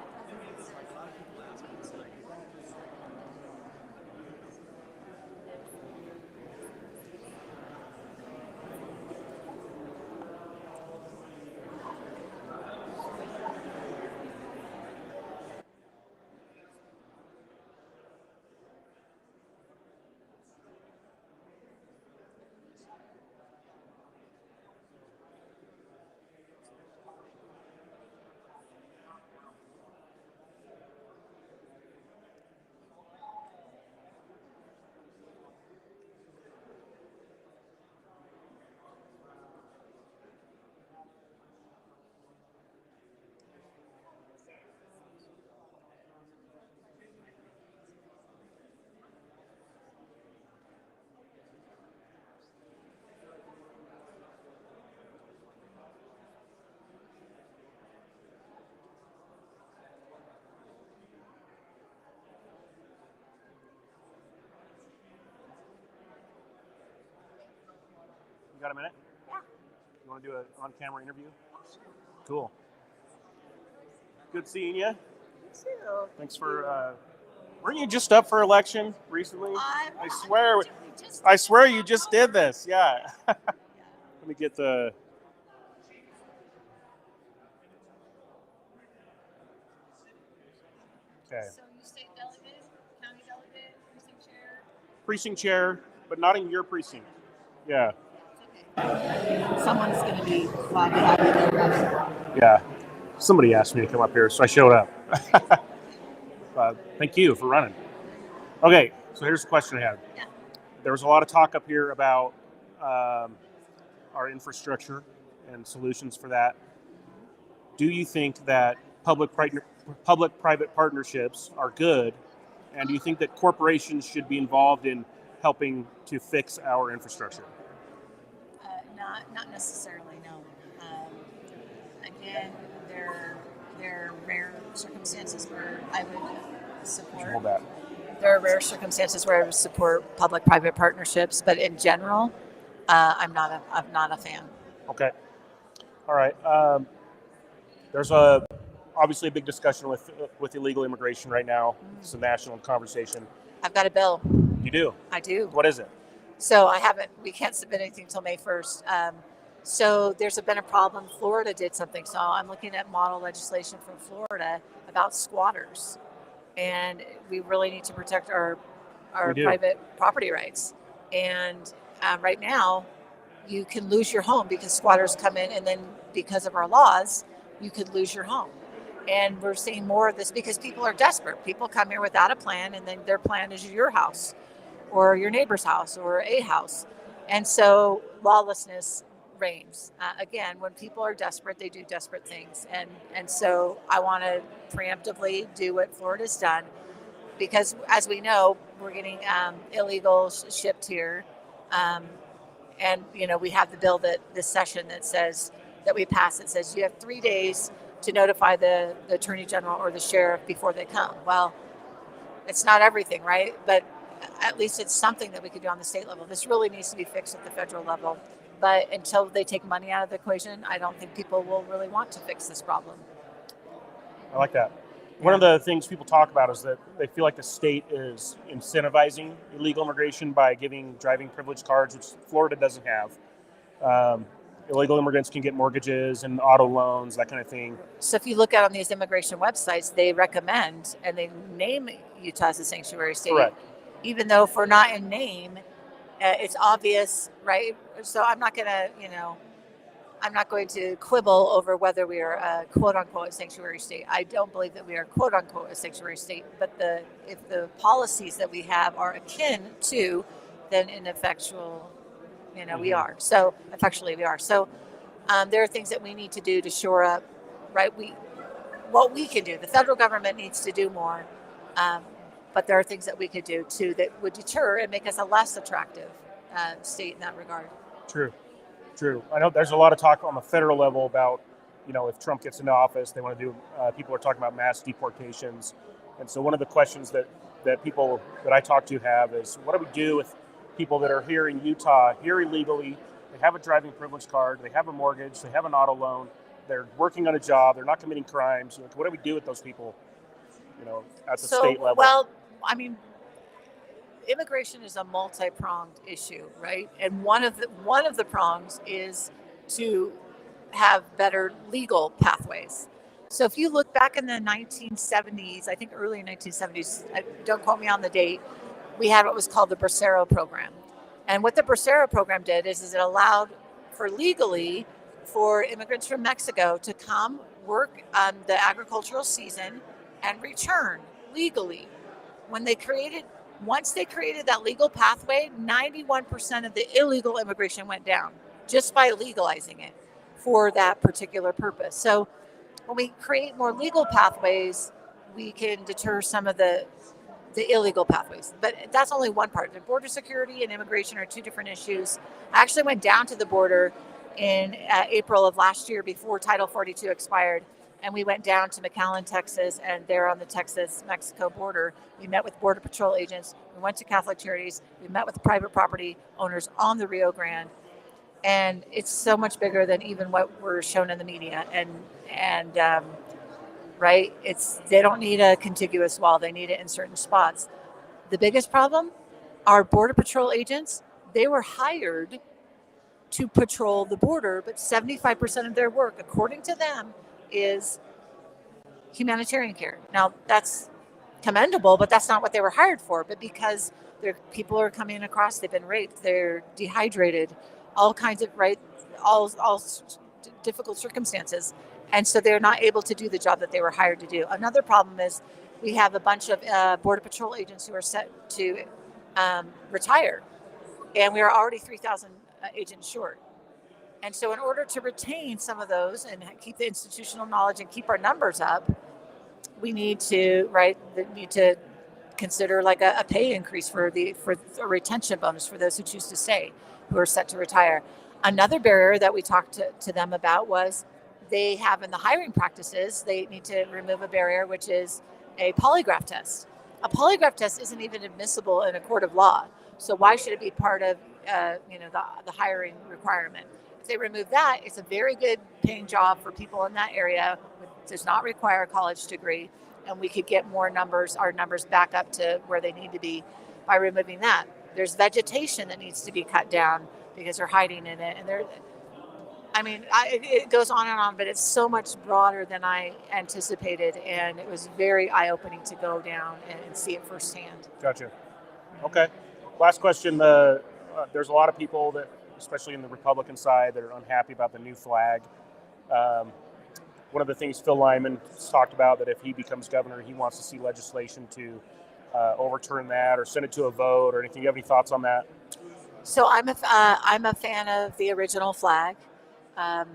You got a minute? Yeah. You want to do an on-camera interview? Cool. Good seeing you. You too. Thanks for. Weren't you just up for election recently? I swear you just did this. Yeah. Let me get the. Okay. So you state delegate, county delegate, precinct chair. Precinct chair, but not in your precinct. Yeah. Okay. someone's going to be glad. Yeah. Somebody asked me to come up here, so I showed up. Thank you for running. Okay, so here's the question I had. Yeah. There was a lot of talk up here about our infrastructure and solutions for that. Do you think that public-private partnerships are good? And do you think that corporations should be involved in helping to fix our infrastructure? Not necessarily, no. Again, there are rare circumstances where I would support. Hold that. There are rare circumstances where I would support public-private partnerships, but in general, I'm not a fan. Okay. All right. There's obviously a big discussion with illegal immigration right now. It's a national conversation. I've got a bill. You do? I do. What is it? So we can't submit anything until May 1st. So there's been a problem. Florida did something. So I'm looking at model legislation from Florida about squatters. And we really need to protect our private property rights. And right now, you can lose your home because squatters come in, and then because of our laws, you could lose your home. And we're seeing more of this because people are desperate. People come here without a plan, and then their plan is your house or your neighbor's house or a house. And so lawlessness reigns. Again, when people are desperate, they do desperate things. And so I want to preemptively do what Florida's done, because as we know, we're getting illegals shipped here. And, we have the bill that this session that we passed that says you have 3 days to notify the attorney general or the sheriff before they come. Well, it's not everything, right? But at least it's something that we could do on the state level. This really needs to be fixed at the federal level. But until they take money out of the equation, I don't think people will really want to fix this problem. I like that. One of the things people talk about is that they feel like the state is incentivizing illegal immigration by giving driving privilege cards, which Florida doesn't have. Illegal immigrants can get mortgages and auto loans, that kind of thing. So if you look at on these immigration websites, they recommend and they name Utah as a sanctuary state. Correct. Even though if we're not in name, it's obvious, right? So I'm not going to quibble over whether we are a quote unquote sanctuary state. I don't believe that we are quote unquote a sanctuary state, but if the policies that we have are akin to, then ineffectual, we are. So effectually we are. So there are things that we need to do to shore up, right? What we can do, the federal government needs to do more. But there are things that we could do too that would deter and make us a less attractive state in that regard. True. I know there's a lot of talk on the federal level about, if Trump gets into office, they want to do, people are talking about mass deportations. And so one of the questions that people that I talk to have is, what do we do with people that are here in Utah, here illegally? They have a driving privilege card, they have a mortgage, they have an auto loan, they're working on a job, they're not committing crimes. What do we do with those people, at the state level? Well, I mean, immigration is a multi-pronged issue, right? And one of the prongs is to have better legal pathways. So if you look back in the 1970s, I think early 1970s, don't quote me on the date, we had what was called the Bracero program. And what the Bracero program did is it allowed for legally for immigrants from Mexico to come work on the agricultural season and return legally. Once they created that legal pathway, 91% of the illegal immigration went down just by legalizing it for that particular purpose. So when we create more legal pathways, we can deter some of the illegal pathways. But that's only one part. The border security and immigration are two different issues. I actually went down to the border in April of last year before Title 42 expired. And we went down to McAllen, Texas, and there on the Texas-Mexico border, we met with Border Patrol agents, we went to Catholic Charities, we met with private property owners on the Rio Grande, and it's so much bigger than even what we're shown in the media. And right, they don't need a contiguous wall, they need it in certain spots. The biggest problem, our Border Patrol agents, they were hired to patrol the border, but 75% of their work, according to them, is humanitarian care. Now, that's commendable, but that's not what they were hired for. But because people are coming across, they've been raped, they're dehydrated, all kinds of, right, all difficult circumstances. And so they're not able to do the job that they were hired to do. Another problem is we have a bunch of Border Patrol agents who are set to retire, and we are already 3,000 agents short. And so in order to retain some of those and keep the institutional knowledge and keep our numbers up, we need to, consider like a pay increase for a retention bonus for those who choose to stay, who are set to retire. Another barrier that we talked to them about was they have in the hiring practices, they need to remove a barrier, which is a polygraph test. A polygraph test isn't even admissible in a court of law. So why should it be part of the hiring requirement? If they remove that, it's a very good paying job for people in that area. It does not require a college degree, and we could get our numbers back up to where they need to be by removing that. There's vegetation that needs to be cut down because they're hiding in it, and it goes on and on, but it's so much broader than I anticipated, and it was very eye-opening to go down and see it firsthand. Gotcha. Okay. Last question. There's a lot of people that, especially in the Republican side, that are unhappy about the new flag. One of the things Phil Lyman talked about, that if he becomes governor, he wants to see legislation to overturn that or send it to a vote or anything. You have any thoughts on that? So I'm a fan of the original flag. I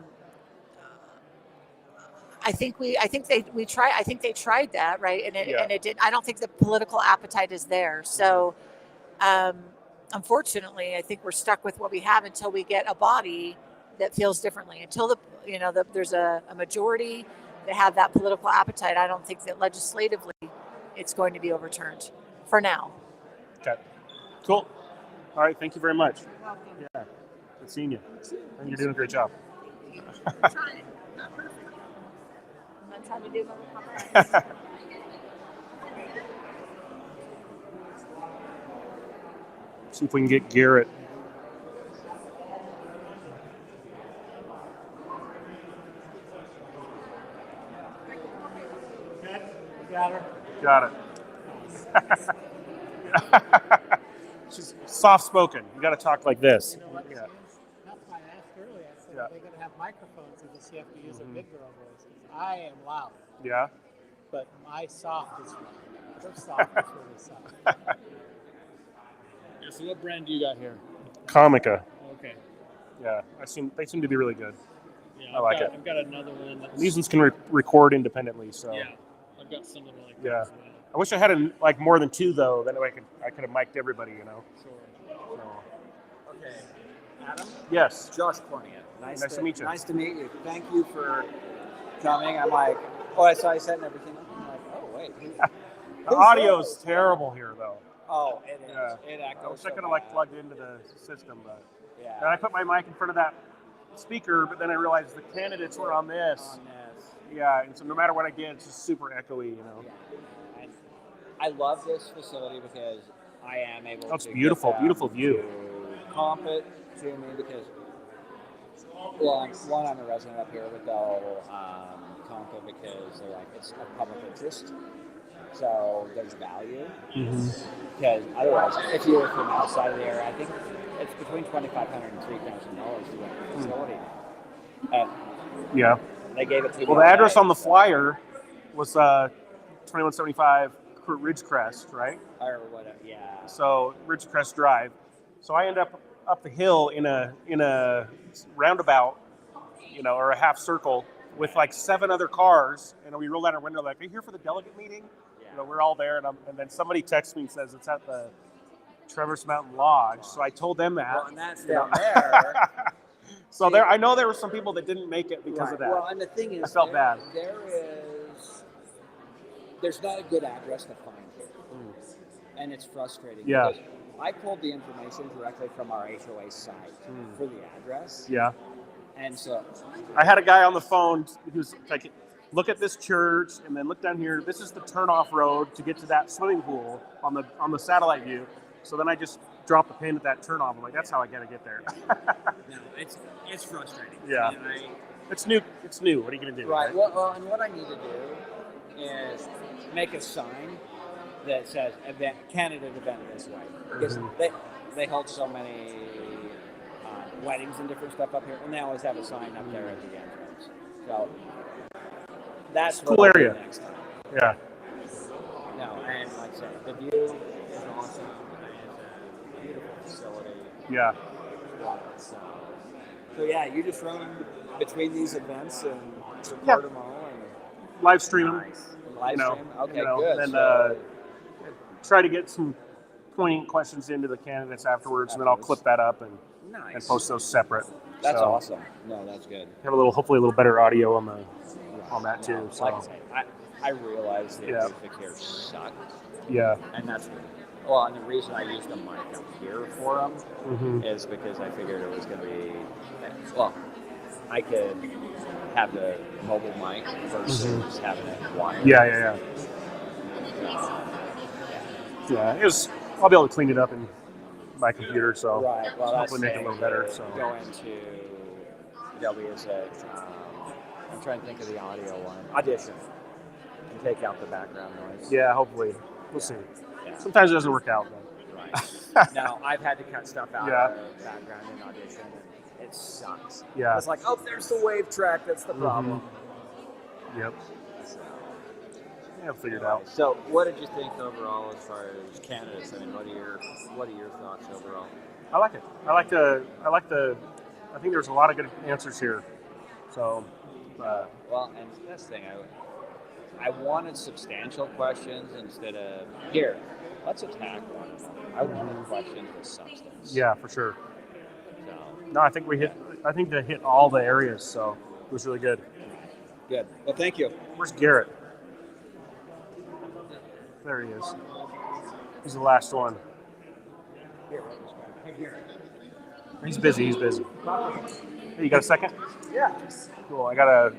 think they tried that, right, and it did. I don't think the political appetite is there. So, unfortunately, I think we're stuck with what we have until we get a body that feels differently. Until there's a majority that have that political appetite, I don't think that legislatively it's going to be overturned for now. Okay, cool. All right, thank you very much. You're welcome. Yeah, good seeing you. And you're doing a great job. Trying. Not perfect. That's how we do it. See if we can get Garrett. Got her. Got it. She's soft spoken. You got to talk like this. You know what? Yeah. That's why I asked earlier. I said, Yeah. are they going to have microphones so that you have to use a big girl voice? 'Cause I am loud, Yeah. but my soft is loud. Her soft is really soft. Yeah, so what brand do you got here? Comica. Okay. Yeah, they seem to be really good. Yeah, I like it. I've got another one that's... These ones can record independently, so Yeah, I've got similar like that yeah. as well. I wish I had more than two though. Then I could have mic'd everybody, you know. Sure. So, Okay. Adam? yes. Josh Cornea. Nice to meet you. Nice to meet you. Thank you for coming. I'm like, oh, I saw you setting everything up. I'm like, oh, wait. The audio's terrible here though. Oh, it is. Yeah. It I echoes. wish I could so have bad. plugged into the system, but Yeah. and I put my mic in front of that speaker, but then I realized the candidates were on this. On this. Yeah, and so no matter what I did, it's just super echoey, you know. Yeah. And I love this facility because I am able That's to beautiful, get them beautiful view. to comp it to me because, well, I'm a resident up here, but they'll comp it because they're like, it's of public interest. So there's value. Because otherwise, if you're from outside of the area, I think it's between $2,500 and $3,000 to rent the facility. Yeah. They gave it to me. Well, the address on the flyer was 2175 Ridgecrest, right? Or whatever, yeah. So Ridgecrest Drive. So I end up the hill in a roundabout, you know, or a half circle with like 7 other cars, and we roll down our window like, "Are you here for the delegate meeting?" Yeah. You know, we're all there, and then somebody texts me and says it's at the Traverse Mountain Lodge. So I told them that. Well, and that's down there. So there, I know there were some people that didn't make it because of that. Well, and the thing is, I felt bad. There's not a good address to find here, and it's frustrating. Yeah. Because I pulled the information directly from our HOA site for the address. Yeah. And so I had a guy on the phone who's like, look at this church and then look down here. This is the turnoff road to get to that swimming pool on the satellite view. So then I just dropped the pin at that turnoff. I'm like, that's how I gotta get there. no, it's frustrating. Yeah. And It's new. It's new. What are you gonna do? Right. Well, and what I need to do is make a sign that says candidate event this way, because they hold so many weddings and different stuff up here, and they always have a sign up there at the entrance. So that's Cool what I'll do area. next time. Yeah. No, and like I said, the view is awesome. It's a beautiful facility. Yeah. So yeah, you just run between these events and record them all and Live stream. nice. Live stream? Okay, good. And So- try to get some poignant questions into the candidates afterwards, and then I'll clip that up and Nice. post those separate. That's So, awesome. No, that's good. Have hopefully a little better audio on that too. So Like I said, I realize the Yeah. acoustic here sucked. yeah. And that's, well, and the reason I used the mic up here for them Mhm. is because I figured it was going to be, well, I could have the mobile mic versus having it wired. Yeah. Yeah. I'll be able to clean it up in my computer, so Right. Well, that's hopefully make it a little better. So go into I'm trying to think of the audio one. Audition. And take out the background noise. yeah, hopefully we'll see. Sometimes it doesn't work out. But Right. Now, I've had to cut stuff out Yeah. of the background in Audition, and it sucks. Yeah. It's like, oh, there's the wave track. That's the problem. Yep. So, Yeah, I'll figure it out. So, what did you think overall as far as candidates? I mean, what are your thoughts overall? I like it. I think there's a lot of good answers here. So, Well, and this thing, I wanted substantial questions instead of here. Let's attack one. I wanted questions with substance. yeah, for sure. So, No, I think they hit all the areas, so it was really good. good. Well, thank you. Where's Garrett? There he is. He's the last one. He's busy. Hey, you got a second? Yeah. Cool. I got a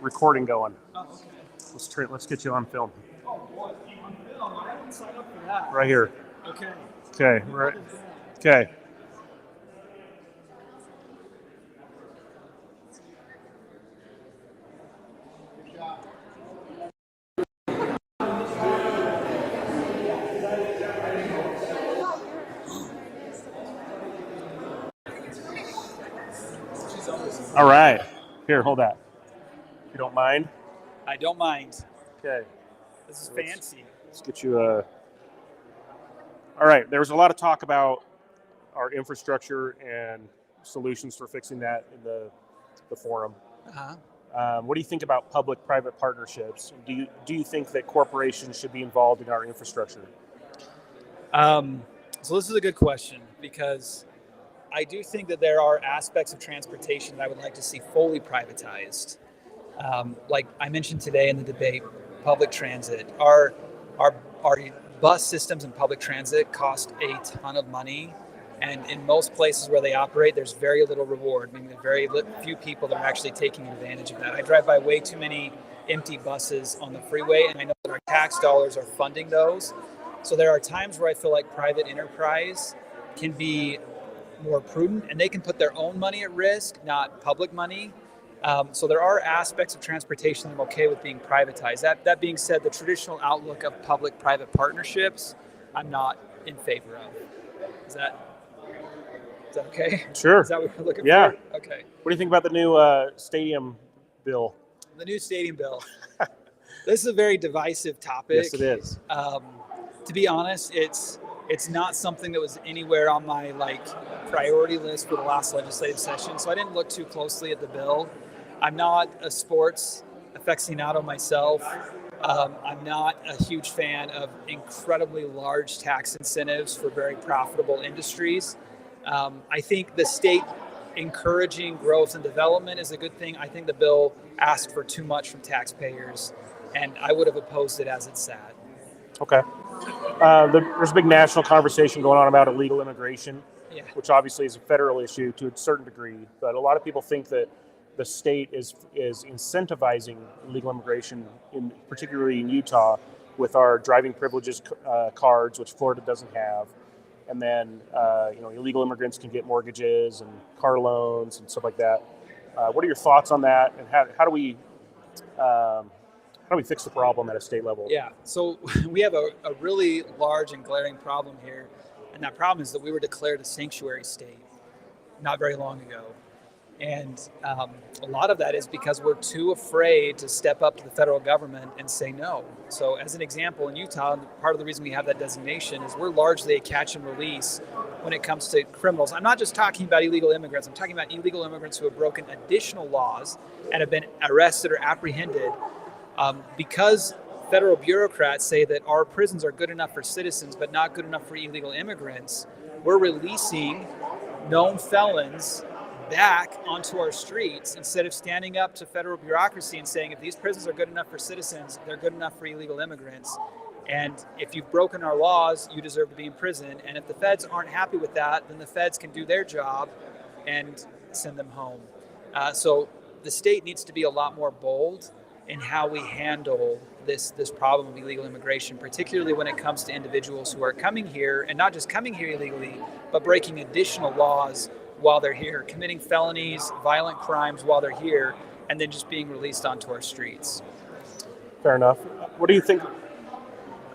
recording going. Let's get you on film. I haven't signed up for that. Right here. Okay. Okay. Right. Okay. All right. Here, hold that. If you don't mind. I don't mind. Okay. This is fancy. Let's get you a. All right. There was a lot of talk about our infrastructure and solutions for fixing that in the forum. Uh-huh. What do you think about public-private partnerships? Do you think that corporations should be involved in our infrastructure? So this is a good question because I do think that there are aspects of transportation that I would like to see fully privatized. Like I mentioned today in the debate, public transit. Our bus systems and public transit cost a ton of money. And in most places where they operate, there's very little reward, meaning there are very few people that are actually taking advantage of that. I drive by way too many empty buses on the freeway, and I know that our tax dollars are funding those. So there are times where I feel like private enterprise can be more prudent, and they can put their own money at risk, not public money. So there are aspects of transportation that I'm okay with being privatized. That being said, the traditional outlook of public-private partnerships, I'm not in favor of. Is that okay? Sure. Is that what we're looking for? Yeah. Okay. What do you think about the new stadium bill? The new stadium bill. This is a very divisive topic. Yes, it is. To be honest, it's not something that was anywhere on my priority list for the last legislative session. So I didn't look too closely at the bill. I'm not a sports aficionado myself. I'm not a huge fan of incredibly large tax incentives for very profitable industries. I think the state encouraging growth and development is a good thing. I think the bill asked for too much from taxpayers, and I would have opposed it as it sat. Okay. There's a big national conversation going on about illegal immigration, which obviously is a federal issue to a certain degree. But a lot of people think that the state is incentivizing illegal immigration, particularly in Utah, with our driving privileges cards, which Florida doesn't have. And then, illegal immigrants can get mortgages and car loans and stuff like that. What are your thoughts on that? And how do we fix the problem at a state level? Yeah, so we have a really large and glaring problem here. And that problem is that we were declared a sanctuary state. not very long ago. And a lot of that is because we're too afraid to step up to the federal government and say no. So as an example, in Utah, part of the reason we have that designation is we're largely a catch and release when it comes to criminals. I'm not just talking about illegal immigrants. I'm talking about illegal immigrants who have broken additional laws and have been arrested or apprehended because federal bureaucrats say that our prisons are good enough for citizens but not good enough for illegal immigrants. We're releasing known felons back onto our streets instead of standing up to federal bureaucracy and saying, if these prisons are good enough for citizens, they're good enough for illegal immigrants. And if you've broken our laws, you deserve to be in prison. And if the feds aren't happy with that, then the feds can do their job and send them home. So the state needs to be a lot more bold in how we handle this problem of illegal immigration, particularly when it comes to individuals who are coming here, and not just coming here illegally, but breaking additional laws while they're here, committing felonies, violent crimes while they're here, and then just being released onto our streets. Fair enough. What do you think?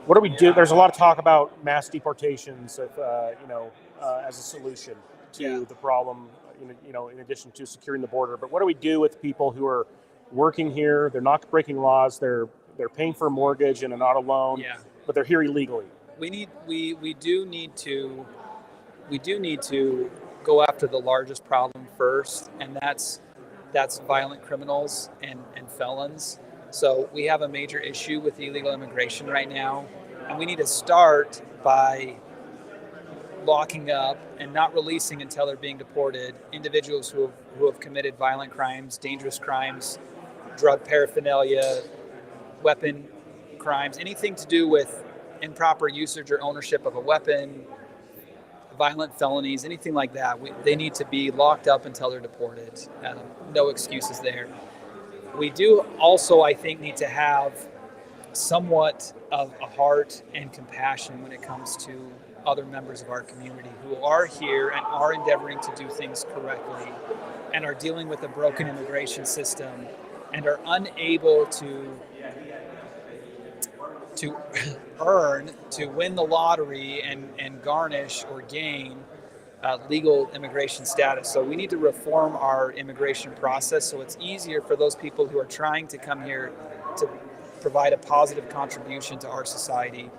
What do we do? There's a lot of talk about mass deportations, as a solution to the problem. In addition to securing the border, but what do we do with people who are working here? They're not breaking laws. They're paying for a mortgage and an auto loan, but they're here illegally. We do need to go after the largest problem first, and that's violent criminals and felons. So we have a major issue with illegal immigration right now, and we need to start by locking up and not releasing until they're being deported individuals who have committed violent crimes, dangerous crimes, drug paraphernalia, weapon crimes, anything to do with improper usage or ownership of a weapon, violent felonies, anything like that. They need to be locked up until they're deported. No excuses there. We do also, I think, need to have somewhat of a heart and compassion when it comes to other members of our community who are here and are endeavoring to do things correctly and are dealing with a broken immigration system and are unable to win the lottery and garnish or gain legal immigration status. So we need to reform our immigration process so it's easier for those people who are trying to come here to provide a positive contribution to our society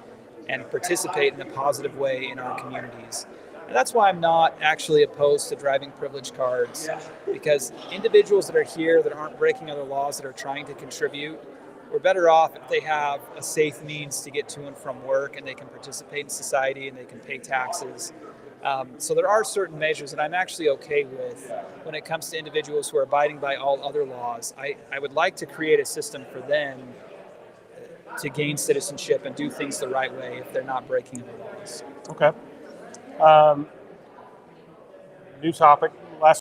and participate in a positive way in our communities. And that's why I'm not actually opposed to driving privilege cards, because individuals that are here that aren't breaking other laws, that are trying to contribute, we're better off if they have a safe means to get to and from work and they can participate in society and they can pay taxes. So there are certain measures that I'm actually okay with when it comes to individuals who are abiding by all other laws. I would like to create a system for them to gain citizenship and do things the right way if they're not breaking the laws. Okay. New topic. Last